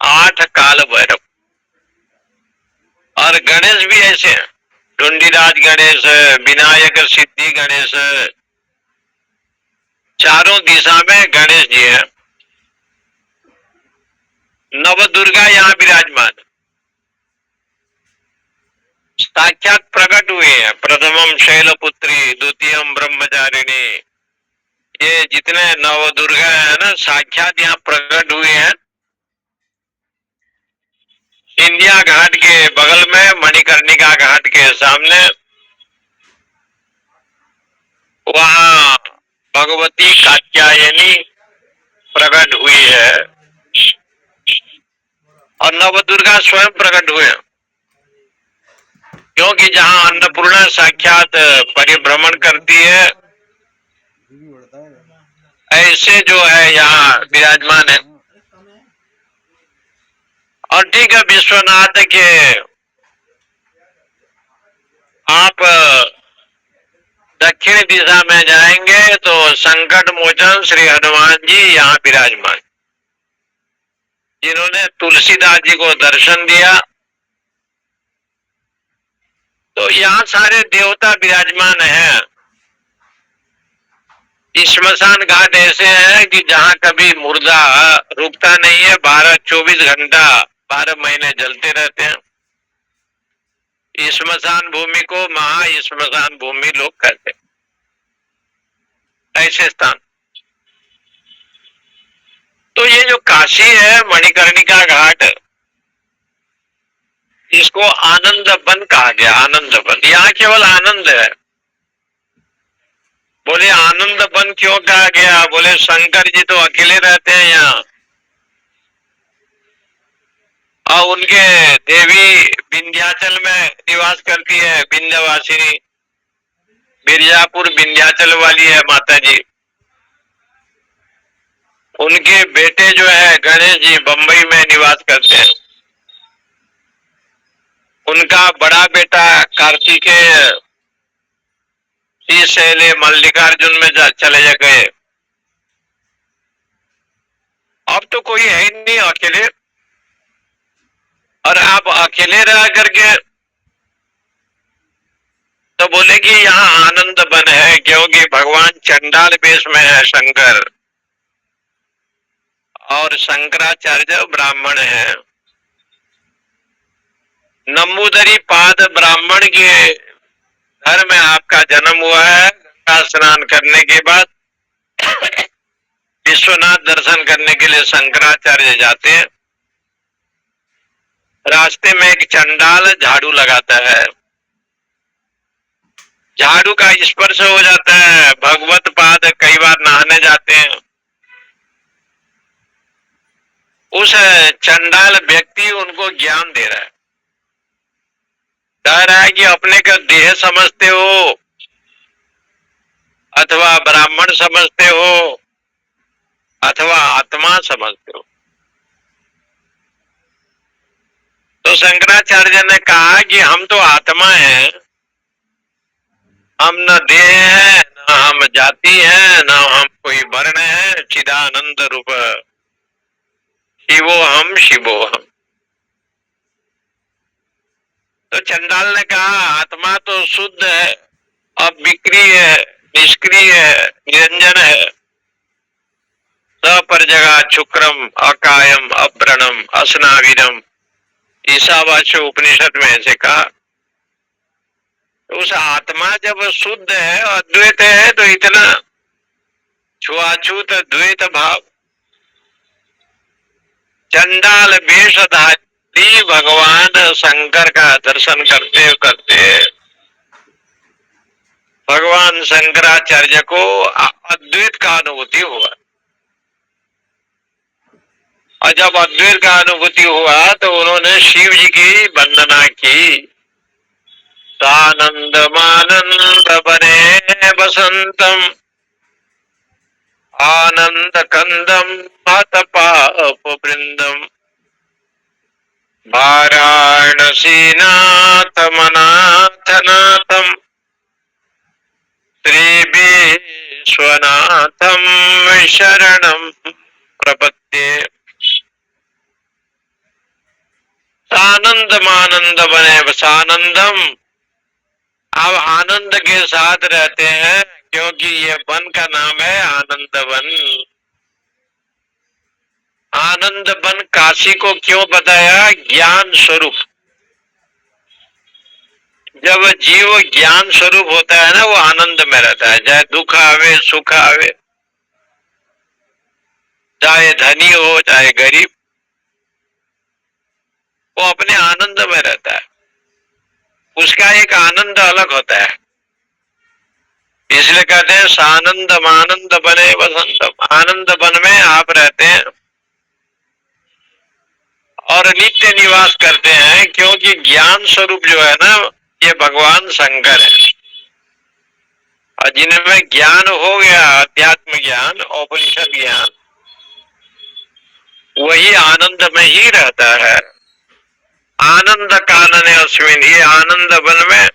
S2: 8 काल भैरव। और गणेश भी ऐसे हैं, ढूंढीराज गणेश, विनायक सिद्धि गणेश, चारों दिशा में गणेश जी हैं। नव दुर्गा यहाँ विराजमान, साक्षात प्रकट हुए हैं। प्रथमम शैलपुत्री, द्वितीयम ब्रह्मचारिणी, ये जितने नव दुर्गा है ना, साक्षात यहाँ प्रकट हुए हैं। इंडिया घाट के बगल में मणिकर्णिका घाट के सामने वहाँ भगवती कात्यायनी प्रकट हुई है और नव दुर्गा स्वयं प्रकट हुए हैं। क्योंकि जहाँ अन्नपूर्णा साक्षात परिभ्रमण करती है, ऐसे जो है यहाँ विराजमान है। और ठीक है, विश्वनाथ के आप दक्षिण दिशा में जाएंगे तो संकट मोचन श्री हनुमान जी यहाँ विराजमान, जिन्होंने तुलसीदास जी को दर्शन दिया। तो यहाँ सारे देवता विराजमान हैं। श्मशान घाट ऐसे है कि जहाँ कभी मुर्दा रुकता नहीं है, 12-24 घंटा 12 महीने जलते रहते हैं। श्मशान भूमि को महा श्मशान भूमि लोग कहते हैं, ऐसे स्थान। तो ये जो काशी है, मणिकर्णिका घाट, इसको आनंद वन कहा गया। आनंद वन, यहाँ केवल आनंद है। बोले आनंद वन क्यों कहा गया? बोले शंकर जी तो अकेले रहते हैं यहाँ, और उनके देवी विंध्याचल में निवास करती है। विंध्यवासिनी, मिर्जापुर विंध्याचल वाली है माता जी। उनके बेटे जो है गणेश जी बंबई में निवास करते हैं। उनका बड़ा बेटा कार्तिकेय श्रीशैल मल्लिकार्जुन में चले गए। अब तो कोई है ही नहीं अकेले, और आप अकेले रह करके तो बोले कि यहाँ आनंद वन है, क्योंकि भगवान चंडाल वेश में है शंकर, और शंकराचार्य ब्राह्मण है। नंबूदरी पाद ब्राह्मण के घर में आपका जन्म हुआ है। गंगा स्नान करने के बाद विश्वनाथ दर्शन करने के लिए शंकराचार्य जाते हैं। रास्ते में एक चंडाल झाड़ू लगाता है, झाड़ू का स्पर्श हो जाता है। भगवत पाद कई बार नहाने जाते हैं। उस चंडाल व्यक्ति उनको ज्ञान दे रहा है, कह रहा है कि अपने का देह समझते हो अथवा ब्राह्मण समझते हो अथवा आत्मा समझते हो। तो शंकराचार्य ने कहा कि हम तो आत्मा हैं, हम न देह है, न हम जाति है, न हम कोई वर्ण है। चिदानंद रूप शिवो हम शिवो हम। तो चंडाल ने कहा आत्मा तो शुद्ध है, अब विक्रिय है, निष्क्रिय है, निरंजन है, सपर जगह शुक्रम अकायम अव्रणम असनाविरम। ईशावास्य उपनिषद में ऐसे कहा। तो उस आत्मा जब शुद्ध है, अद्वैत है, तो इतना छुआछूत द्वैत भाव। चंडाल वेशधारी भगवान शंकर का दर्शन करते करते भगवान शंकराचार्य को अद्वैत का अनुभूति हुआ। और जब अद्वैत का अनुभूति हुआ तो उन्होंने शिव जी की वंदना की। सानंदमानंद बने बसंतम आनंद कंदम हत पाप वृंदम वाराणसी नाथ मनाथनाथम श्री विश्वनाथम शरणम प्रपद्ये। सानंद मानंद बने, सानंदम, आप आनंद के साथ रहते हैं, क्योंकि ये वन का नाम है आनंद वन। आनंद वन काशी को क्यों बताया? ज्ञान स्वरूप। जब जीव ज्ञान स्वरूप होता है ना, वो आनंद में रहता है। चाहे दुख आवे सुख आवे, चाहे धनी हो चाहे गरीब, वो अपने आनंद में रहता है। उसका एक आनंद अलग होता है। इसलिए कहते हैं सानंद मानंद बने बसंतम। आनंद वन में आप रहते हैं और नित्य निवास करते हैं, क्योंकि ज्ञान स्वरूप जो है ना, ये भगवान शंकर है। और जिनमें ज्ञान हो गया, अध्यात्म ज्ञान, उपनिषद ज्ञान, वही आनंद में ही रहता है। आनंद कानने अस्मिन, ये आनंद वन में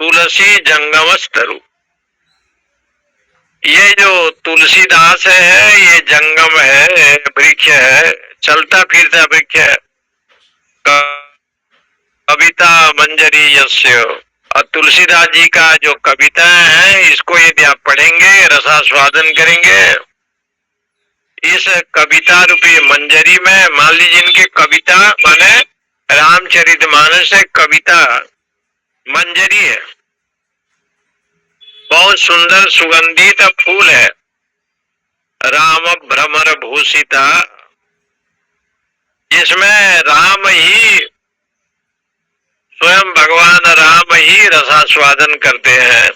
S2: तुलसी जंगमस्तरु। ये जो तुलसीदास है, ये जंगम है, वृक्ष है, चलता फिरता वृक्ष है। कविता मंजरी यस्य। और तुलसीदास जी का जो कविता है, इसको यदि आप पढ़ेंगे, रसास्वादन करेंगे, इस कविता रूपी मंजरी में, मान लीजिए इनकी कविता माने रामचरितमानस है, कविता मंजरी है, बहुत सुंदर सुगंधित फूल है। राम भ्रमर भूषिता, जिसमें राम ही स्वयं भगवान राम ही रसास्वादन करते हैं।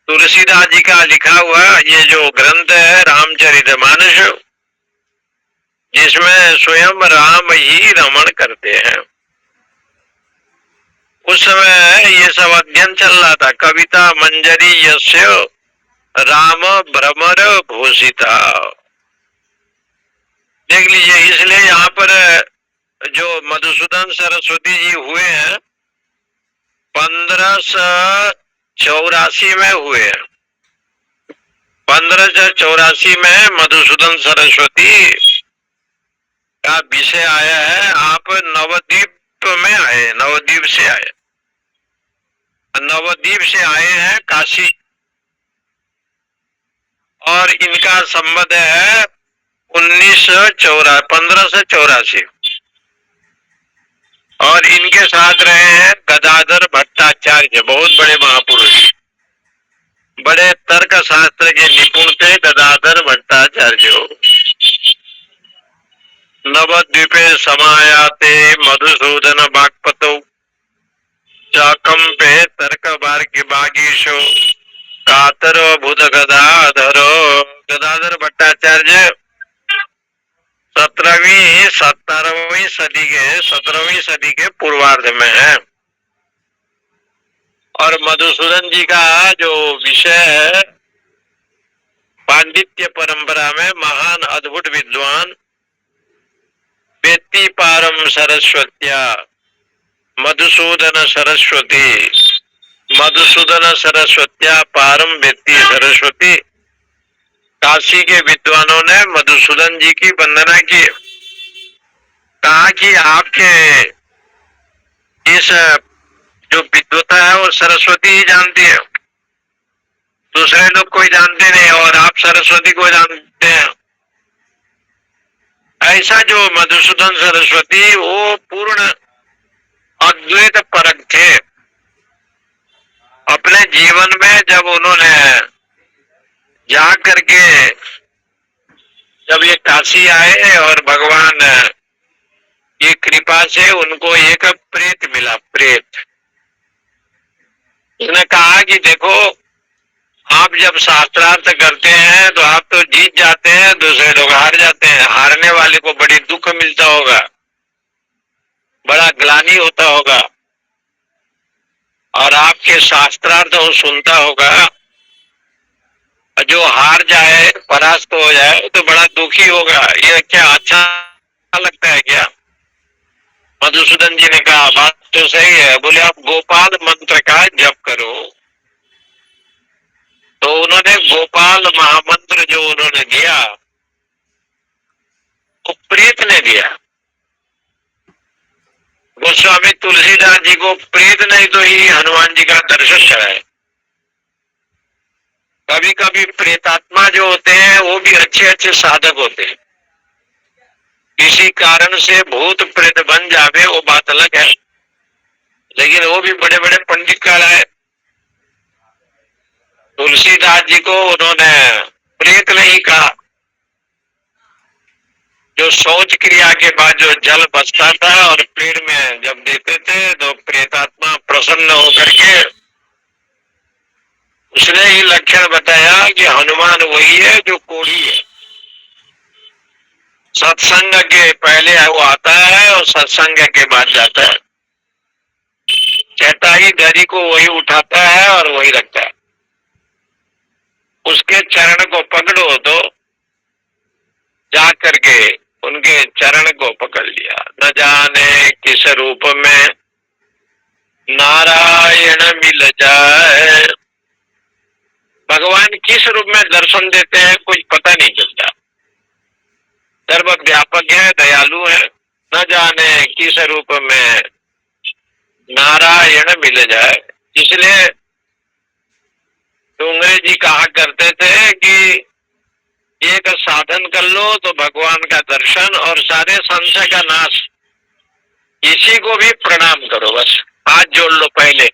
S2: तुलसीदास जी का लिखा हुआ ये जो ग्रंथ है रामचरितमानस, जिसमें स्वयं राम ही रमण करते हैं। उस समय ये सब अध्ययन चल रहा था। कविता मंजरी यस्य राम भ्रमर घोषिता। देख लीजिए, इसलिए यहाँ पर जो मधुसूदन सरस्वती जी हुए हैं 1584 में हुए हैं। 1584 में मधुसूदन सरस्वती का विषय आया है। आप नवद्वीप में आए, नवद्वीप से आए, नवद्वीप से आए हैं काशी, और इनका संबंध है 1584, और इनके साथ रहे हैं गदाधर भट्टाचार्य, बहुत बड़े महापुरुष, बड़े तर्क शास्त्र के निपुण थे गदाधर भट्टाचार्य। नवद्वीपे समायाते मधुसूदन वाक्पतौ चाकंपे तर्क बागीशो कातर बुध गदाधर। गदाधर भट्टाचार्य 17वीं सदी के पूर्वार्ध में है। और मधुसूदन जी का जो विषय है पांडित्य परंपरा में महान अद्भुत विद्वान वेत्ति पारम सरस्वत्या मधुसूदन सरस्वत्या पारम वेत्ति सरस्वती। काशी के विद्वानों ने मधुसूदन जी की वंदना की, कहा कि आपके इस जो विद्वता है वो सरस्वती ही जानती है, दूसरे लोग कोई जानते नहीं, और आप सरस्वती को जानते हैं। ऐसा जो मधुसूदन सरस्वती वो पूर्ण अद्वैत परक थे। अपने जीवन में जब उन्होंने जा करके जब ये काशी आए और भगवान की कृपा से उनको एक प्रेत मिला, प्रेत। उसने कहा कि देखो, आप जब शास्त्रार्थ करते हैं तो आप तो जीत जाते हैं, दूसरे लोग हार जाते हैं। हारने वाले को बड़ी दुख मिलता होगा, बड़ा ग्लानि होता होगा, और आपके शास्त्रार्थ वो सुनता होगा। जो हार जाए, परास्त हो जाए तो बड़ा दुखी होगा। ये क्या अच्छा लगता है क्या? मधुसूदन जी ने कहा बात तो सही है। बोले आप गोपाल मंत्र का जप करो। तो उन्होंने गोपाल महामंत्र जो उन्होंने दिया वो प्रेत ने दिया। गोस्वामी तुलसीदास जी को प्रेत नहीं तो ही हनुमान जी का दर्शन कराए। कभी कभी प्रेतात्मा जो होते हैं वो भी अच्छे अच्छे साधक होते हैं। किसी कारण से भूत प्रेत बन जावे वो बात अलग है, लेकिन वो भी बड़े बड़े पंडित कहलाए। तुलसीदास जी को उन्होंने प्रेत नहीं कहा। जो शौच क्रिया के बाद जो जल बचता था और पेड़ में जब देते थे तो प्रेतात्मा प्रसन्न होकर के उसने ही लक्षण बताया कि हनुमान वही है जो कोढ़ी है। सत्संग के पहले वो आता है और सत्संग के बाद जाता है। चटाई दरी को वही उठाता है और वही रखता है। उसके चरण को पकड़ो तो जा करके उनके चरण को पकड़ लिया। न जाने किस रूप में नारायण मिल जाए। भगवान किस रूप में दर्शन देते हैं कुछ पता नहीं चलता। सर्वव्यापक है, दयालु है। न जाने किस रूप में नारायण मिल जाए। इसलिए डोंगरे जी कहा करते थे कि एक साधन कर लो तो भगवान का दर्शन और सारे संशय का नाश। इसी को भी प्रणाम करो, बस हाथ जोड़ लो। पहले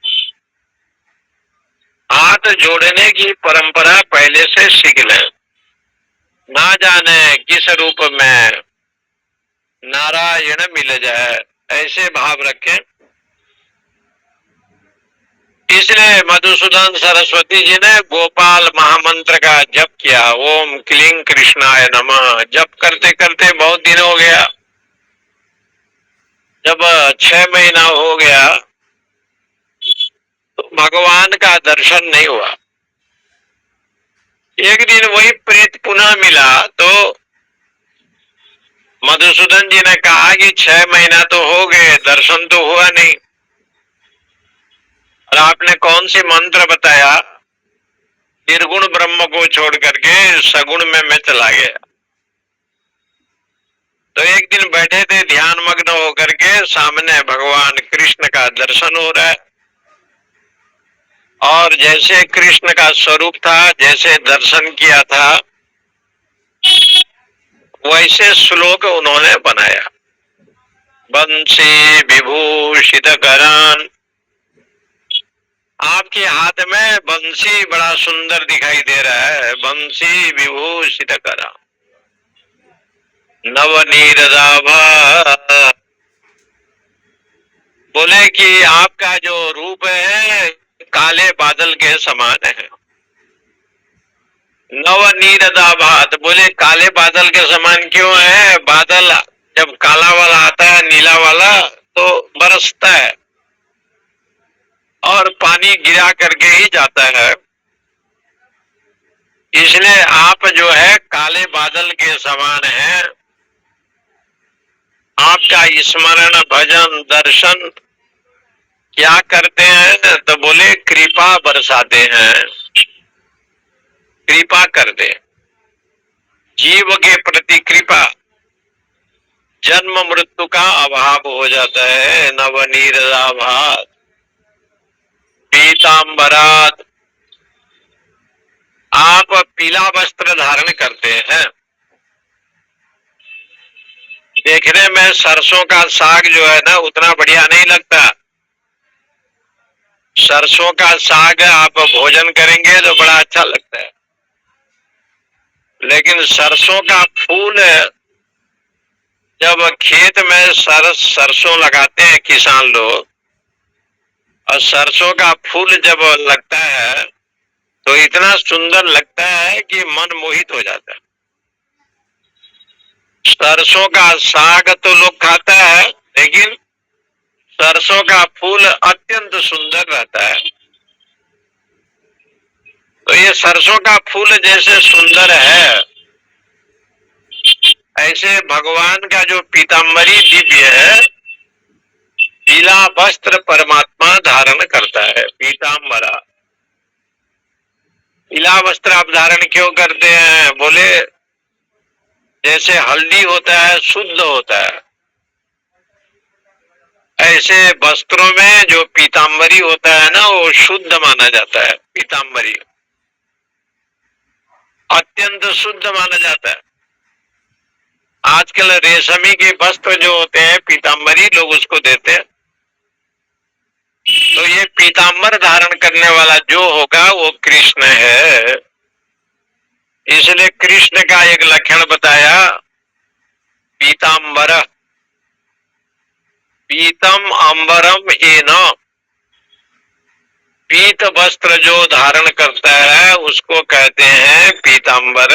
S2: हाथ जोड़ने की परंपरा पहले से सीख लें। ना जाने किस रूप में नारायण मिल जाए, ऐसे भाव रखें। इसलिए मधुसूदन सरस्वती जी ने गोपाल महामंत्र का जप किया, ओम क्लीं कृष्णाय नमः। जप करते करते बहुत दिन हो गया। जब 6 महीना हो गया तो भगवान का दर्शन नहीं हुआ। एक दिन वही प्रेत पुनः मिला तो मधुसूदन जी ने कहा कि 6 महीना तो हो गए, दर्शन तो हुआ नहीं, और आपने कौन सी मंत्र बताया? निर्गुण ब्रह्म को छोड़ करके सगुण में मैं चला गया। तो एक दिन बैठे थे ध्यान मग्न होकर के, सामने भगवान कृष्ण का दर्शन हो रहा है, और जैसे कृष्ण का स्वरूप था, जैसे दर्शन किया था, वैसे श्लोक उन्होंने बनाया। बंसी विभूषित करान, आपके हाथ में बंसी बड़ा सुंदर दिखाई दे रहा है। बंसी विभूषित करान नवनीरदाभा, बोले कि आपका जो रूप है काले बादल के समान है। नवनीरदाभात, बोले काले बादल के समान क्यों है? बादल जब काला वाला आता है, नीला वाला, तो बरसता है और पानी गिरा करके ही जाता है। इसलिए आप जो है काले बादल के समान है। आपका स्मरण भजन दर्शन क्या करते हैं? तो बोले कृपा बरसाते हैं, कृपा कर दे, जीव के प्रति कृपा। जन्म मृत्यु का अभाव हो जाता है। नवनीरदाभात पीतांबरात, आप पीला वस्त्र धारण करते हैं। देखने में सरसों का साग जो है ना उतना बढ़िया नहीं लगता। सरसों का साग आप भोजन करेंगे तो बड़ा अच्छा लगता है, लेकिन सरसों का फूल जब खेत में सरसों लगाते हैं किसान लोग, और सरसों का फूल जब लगता है तो इतना सुंदर लगता है कि मन मोहित हो जाता है। सरसों का साग तो लोग खाता है, लेकिन सरसों का फूल अत्यंत सुंदर रहता है। तो ये सरसों का फूल जैसे सुंदर है, ऐसे भगवान का जो पीतांबरी दिव्य है, पीला वस्त्र परमात्मा धारण करता है। पीतांबरा, पीला वस्त्र आप धारण क्यों करते हैं? बोले जैसे हल्दी होता है शुद्ध होता है, ऐसे वस्त्रों में जो पीतांबरी होता है ना वो शुद्ध माना जाता है। पीतांबरी अत्यंत शुद्ध माना जाता है। आजकल रेशमी के वस्त्र जो होते हैं पीतांबरी, लोग उसको देते हैं। तो ये पीतांबर धारण करने वाला जो होगा वो कृष्ण है। इसलिए कृष्ण का एक लक्षण बताया, पीतांबर, पीतम अंबरम एन, पीत वस्त्र जो धारण करता है उसको कहते हैं पीतांबर।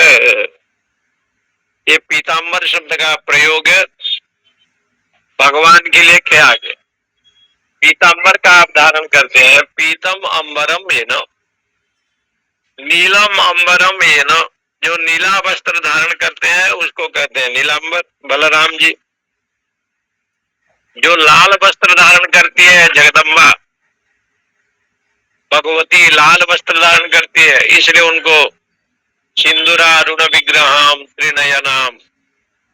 S2: ये पीतांबर शब्द का प्रयोग भगवान के लिए किया गया। पीतांबर का आप धारण करते हैं। पीतम अंबरम एन, नीलम अंबरम एन, जो नीला वस्त्र धारण करते हैं उसको कहते हैं नीलांबर। बलराम जी जो लाल वस्त्र धारण करती है, जगदम्बा भगवती लाल वस्त्र धारण करती है, इसलिए उनको सिंदूरा अरुण विग्रहम त्रिनयनाम,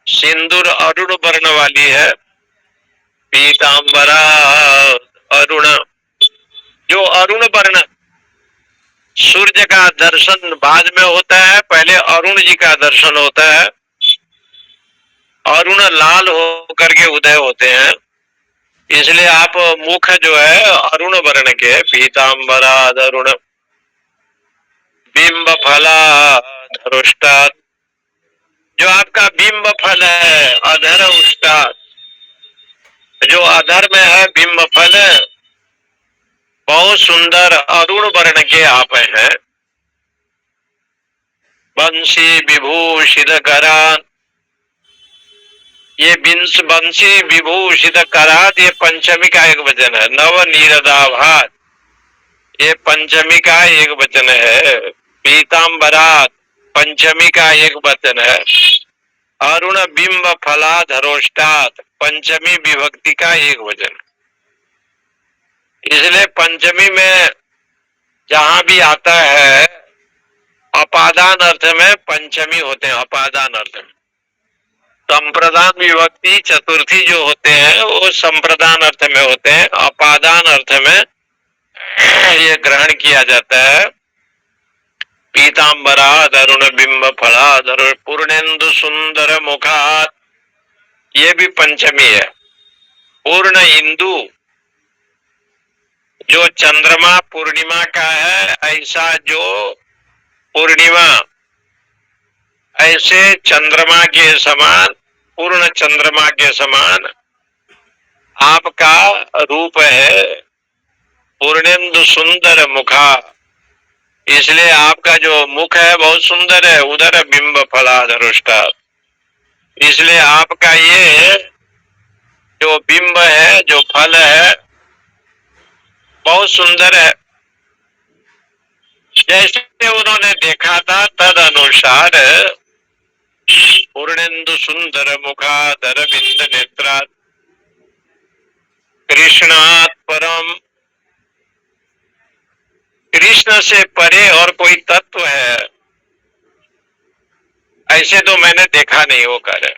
S2: सिंदूर अरुण वर्ण वाली है। पीतांबरा अरुण, जो अरुण वर्ण, सूर्य का दर्शन बाद में होता है, पहले अरुण जी का दर्शन होता है। अरुण लाल होकर के उदय होते हैं, इसलिए आप मुख जो है अरुण वर्ण के। पीतांबरा अरुण, बिंब फला धरुष्टात, जो आपका बिंब फल है अधर उष्टात, जो अधर में है बिंब फल, बहुत सुंदर अरुण वर्ण के आप हैं। बंशी विभूषित करान, ये बंशी विभूषित करात, ये पंचमी का एक वचन है। नव नीरदाभात, ये पंचमी का एक वचन है। पीताम्बरात, पंचमी का एक वचन है। अरुण बिंब फलाधरोष्टात, पंचमी विभक्ति का एक वचन। इसलिए पंचमी में जहां भी आता है अपादान अर्थ में पंचमी होते हैं। अपादान अर्थ में संप्रदान विभक्ति चतुर्थी जो होते हैं वो संप्रदान अर्थ में होते हैं। अपादान अर्थ में ये ग्रहण किया जाता है। पीताम्बरा अरुण बिंब फलाधर पूर्णेन्दु सुंदर मुखात, ये भी पंचमी है। पूर्ण इंदु, जो चंद्रमा पूर्णिमा का है, ऐसा जो पूर्णिमा, ऐसे चंद्रमा के समान, पूर्ण चंद्रमा के समान आपका रूप है। पूर्णेन्दु सुंदर मुखा, इसलिए आपका जो मुख है बहुत सुंदर है। उदर बिंब फलाधरुष्टा, इसलिए आपका ये जो बिंब है, जो फल है, बहुत सुंदर है। जैसे उन्होंने देखा था तद अनुसार पूर्णेन्दु सुंदर मुखाधर बिंद नेत्रा कृष्णात् परम, कृष्ण से परे और कोई तत्व है ऐसे तो मैंने देखा नहीं। वो कह रहे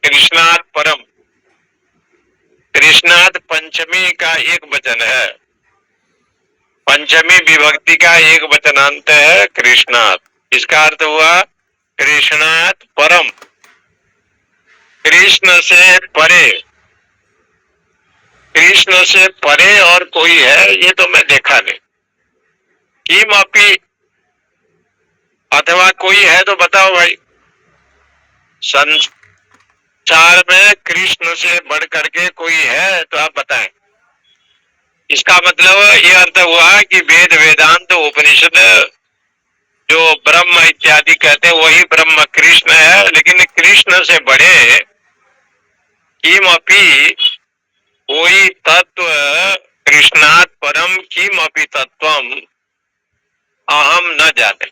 S2: कृष्णात् परम, कृष्णात् पंचमी का एक वचन है। पंचमी विभक्ति का एक वचनांत है कृष्णात्। इसका अर्थ हुआ कृष्णात् परम, कृष्ण से परे। कृष्ण से परे और कोई है ये तो मैं देखा नहीं। किम अपि, अथवा कोई है तो बताओ भाई। संसार में कृष्ण से बढ़ करके कोई है तो आप बताएं। इसका मतलब ये अर्थ हुआ कि वेद वेदांत उपनिषद जो ब्रह्म इत्यादि कहते हैं वही ब्रह्म कृष्ण है, लेकिन कृष्ण से बढ़े किमपि कोई तत्व, कृष्णात् परम किमपि तत्वम अहम न जाने।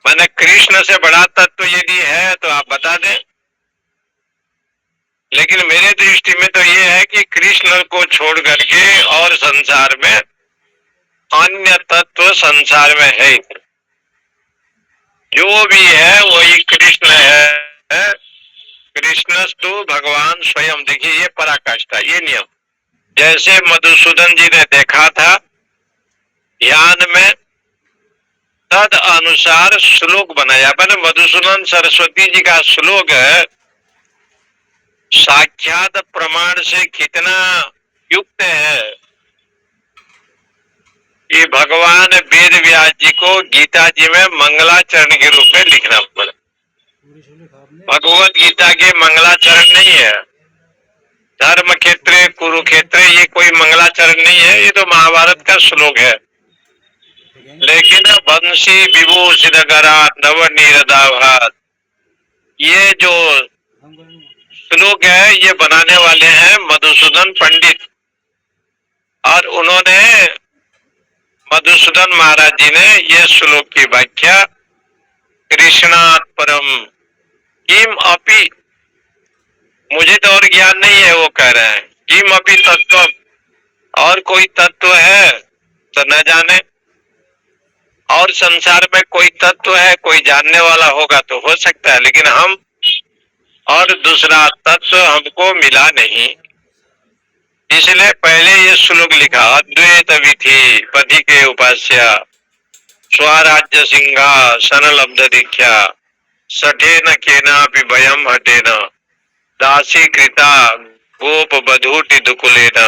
S2: मैंने कृष्ण से बड़ा तत्व यदि है तो आप बता दें, लेकिन मेरे दृष्टि में तो ये है कि कृष्ण को छोड़ करके और संसार में अन्य तत्व संसार में है। जो भी है वही कृष्ण है। कृष्णस्तु भगवान स्वयं। देखिए ये पराकाष्ठा, ये नियम। जैसे मधुसूदन जी ने देखा था ध्यान में, तद अनुसार श्लोक बनाया। मैंने मधुसूदन सरस्वती जी का श्लोक है, साक्षात प्रमाण से कितना युक्त है कि भगवान वेद व्यास जी को गीता जी में मंगलाचरण के रूप में लिखना पड़ा। भगवत गीता के मंगलाचरण नहीं है। धर्म क्षेत्र कुरुक्षेत्र ये कोई मंगलाचरण नहीं है, ये तो महाभारत का श्लोक है। लेकिन वंशी विभूषित करा नव नीरदाभात, ये जो श्लोक है ये बनाने वाले हैं मधुसूदन पंडित, और उन्होंने मधुसूदन महाराज जी ने ये श्लोक की व्याख्या कृष्णात् परम किम अपि, मुझे तो और ज्ञान नहीं है, वो कह रहे हैं किम अपि तत्व, और कोई तत्व है तो न जाने। और संसार में कोई तत्व है, कोई जानने वाला होगा तो हो सकता है, लेकिन हम और दूसरा तत्व हमको मिला नहीं। इसलिए पहले ये श्लोक लिखा, अद्वैत विधि पति के उपास्य स्वराज्य सिंहासन लब्ध दीक्षा सठेन केनापि भयम हटेन दासी कृता गोप बधूटि दुकुलेन।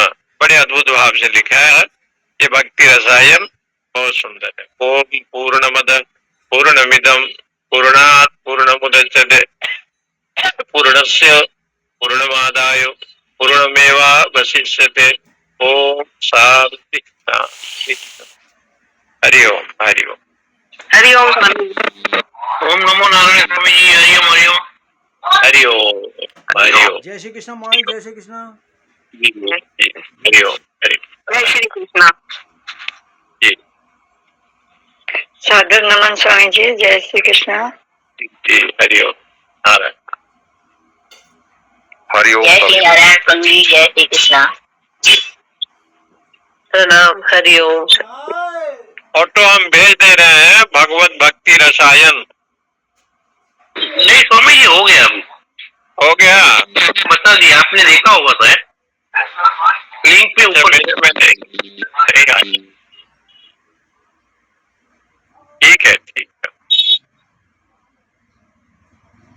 S2: बड़े अद्भुत भाव से लिखा है ये भक्ति रसायन, बहुत सुंदर है। ओम पूर्णमद पूर्णमिदम पूर्णात् पूर्णमुदच्यते पूर्णस्य पूर्णमादाय पूर्णमेवावशिष्यते ओम शांति शांति। हरि ओम हरि ओम।
S3: हरि ओम
S2: ओम नमो नारायण स्वामी जी। हरि ओम हरि ओम। हरि ओम हरि ओम।
S1: जय श्री कृष्ण माई, जय श्री कृष्ण।
S2: जी जी, हरि ओम हरि ओम।
S3: जय श्री कृष्ण।
S2: जी
S3: सादर नमन स्वामी जी, जय श्री कृष्ण।
S2: जी, हरि ओम नारायण। हरि ओम
S3: जय श्री नारायण स्वामी, जय श्री कृष्ण। प्रणाम, हरि ओम।
S2: ऑटो हम भेज दे रहे हैं, भगवत भक्ति रसायन।
S4: नहीं स्वामी जी, हो गया अभी।
S2: हो गया?
S4: बता दिया, आपने देखा होगा तो है लिंक पे ऊपर।
S2: ठीक है ठीक।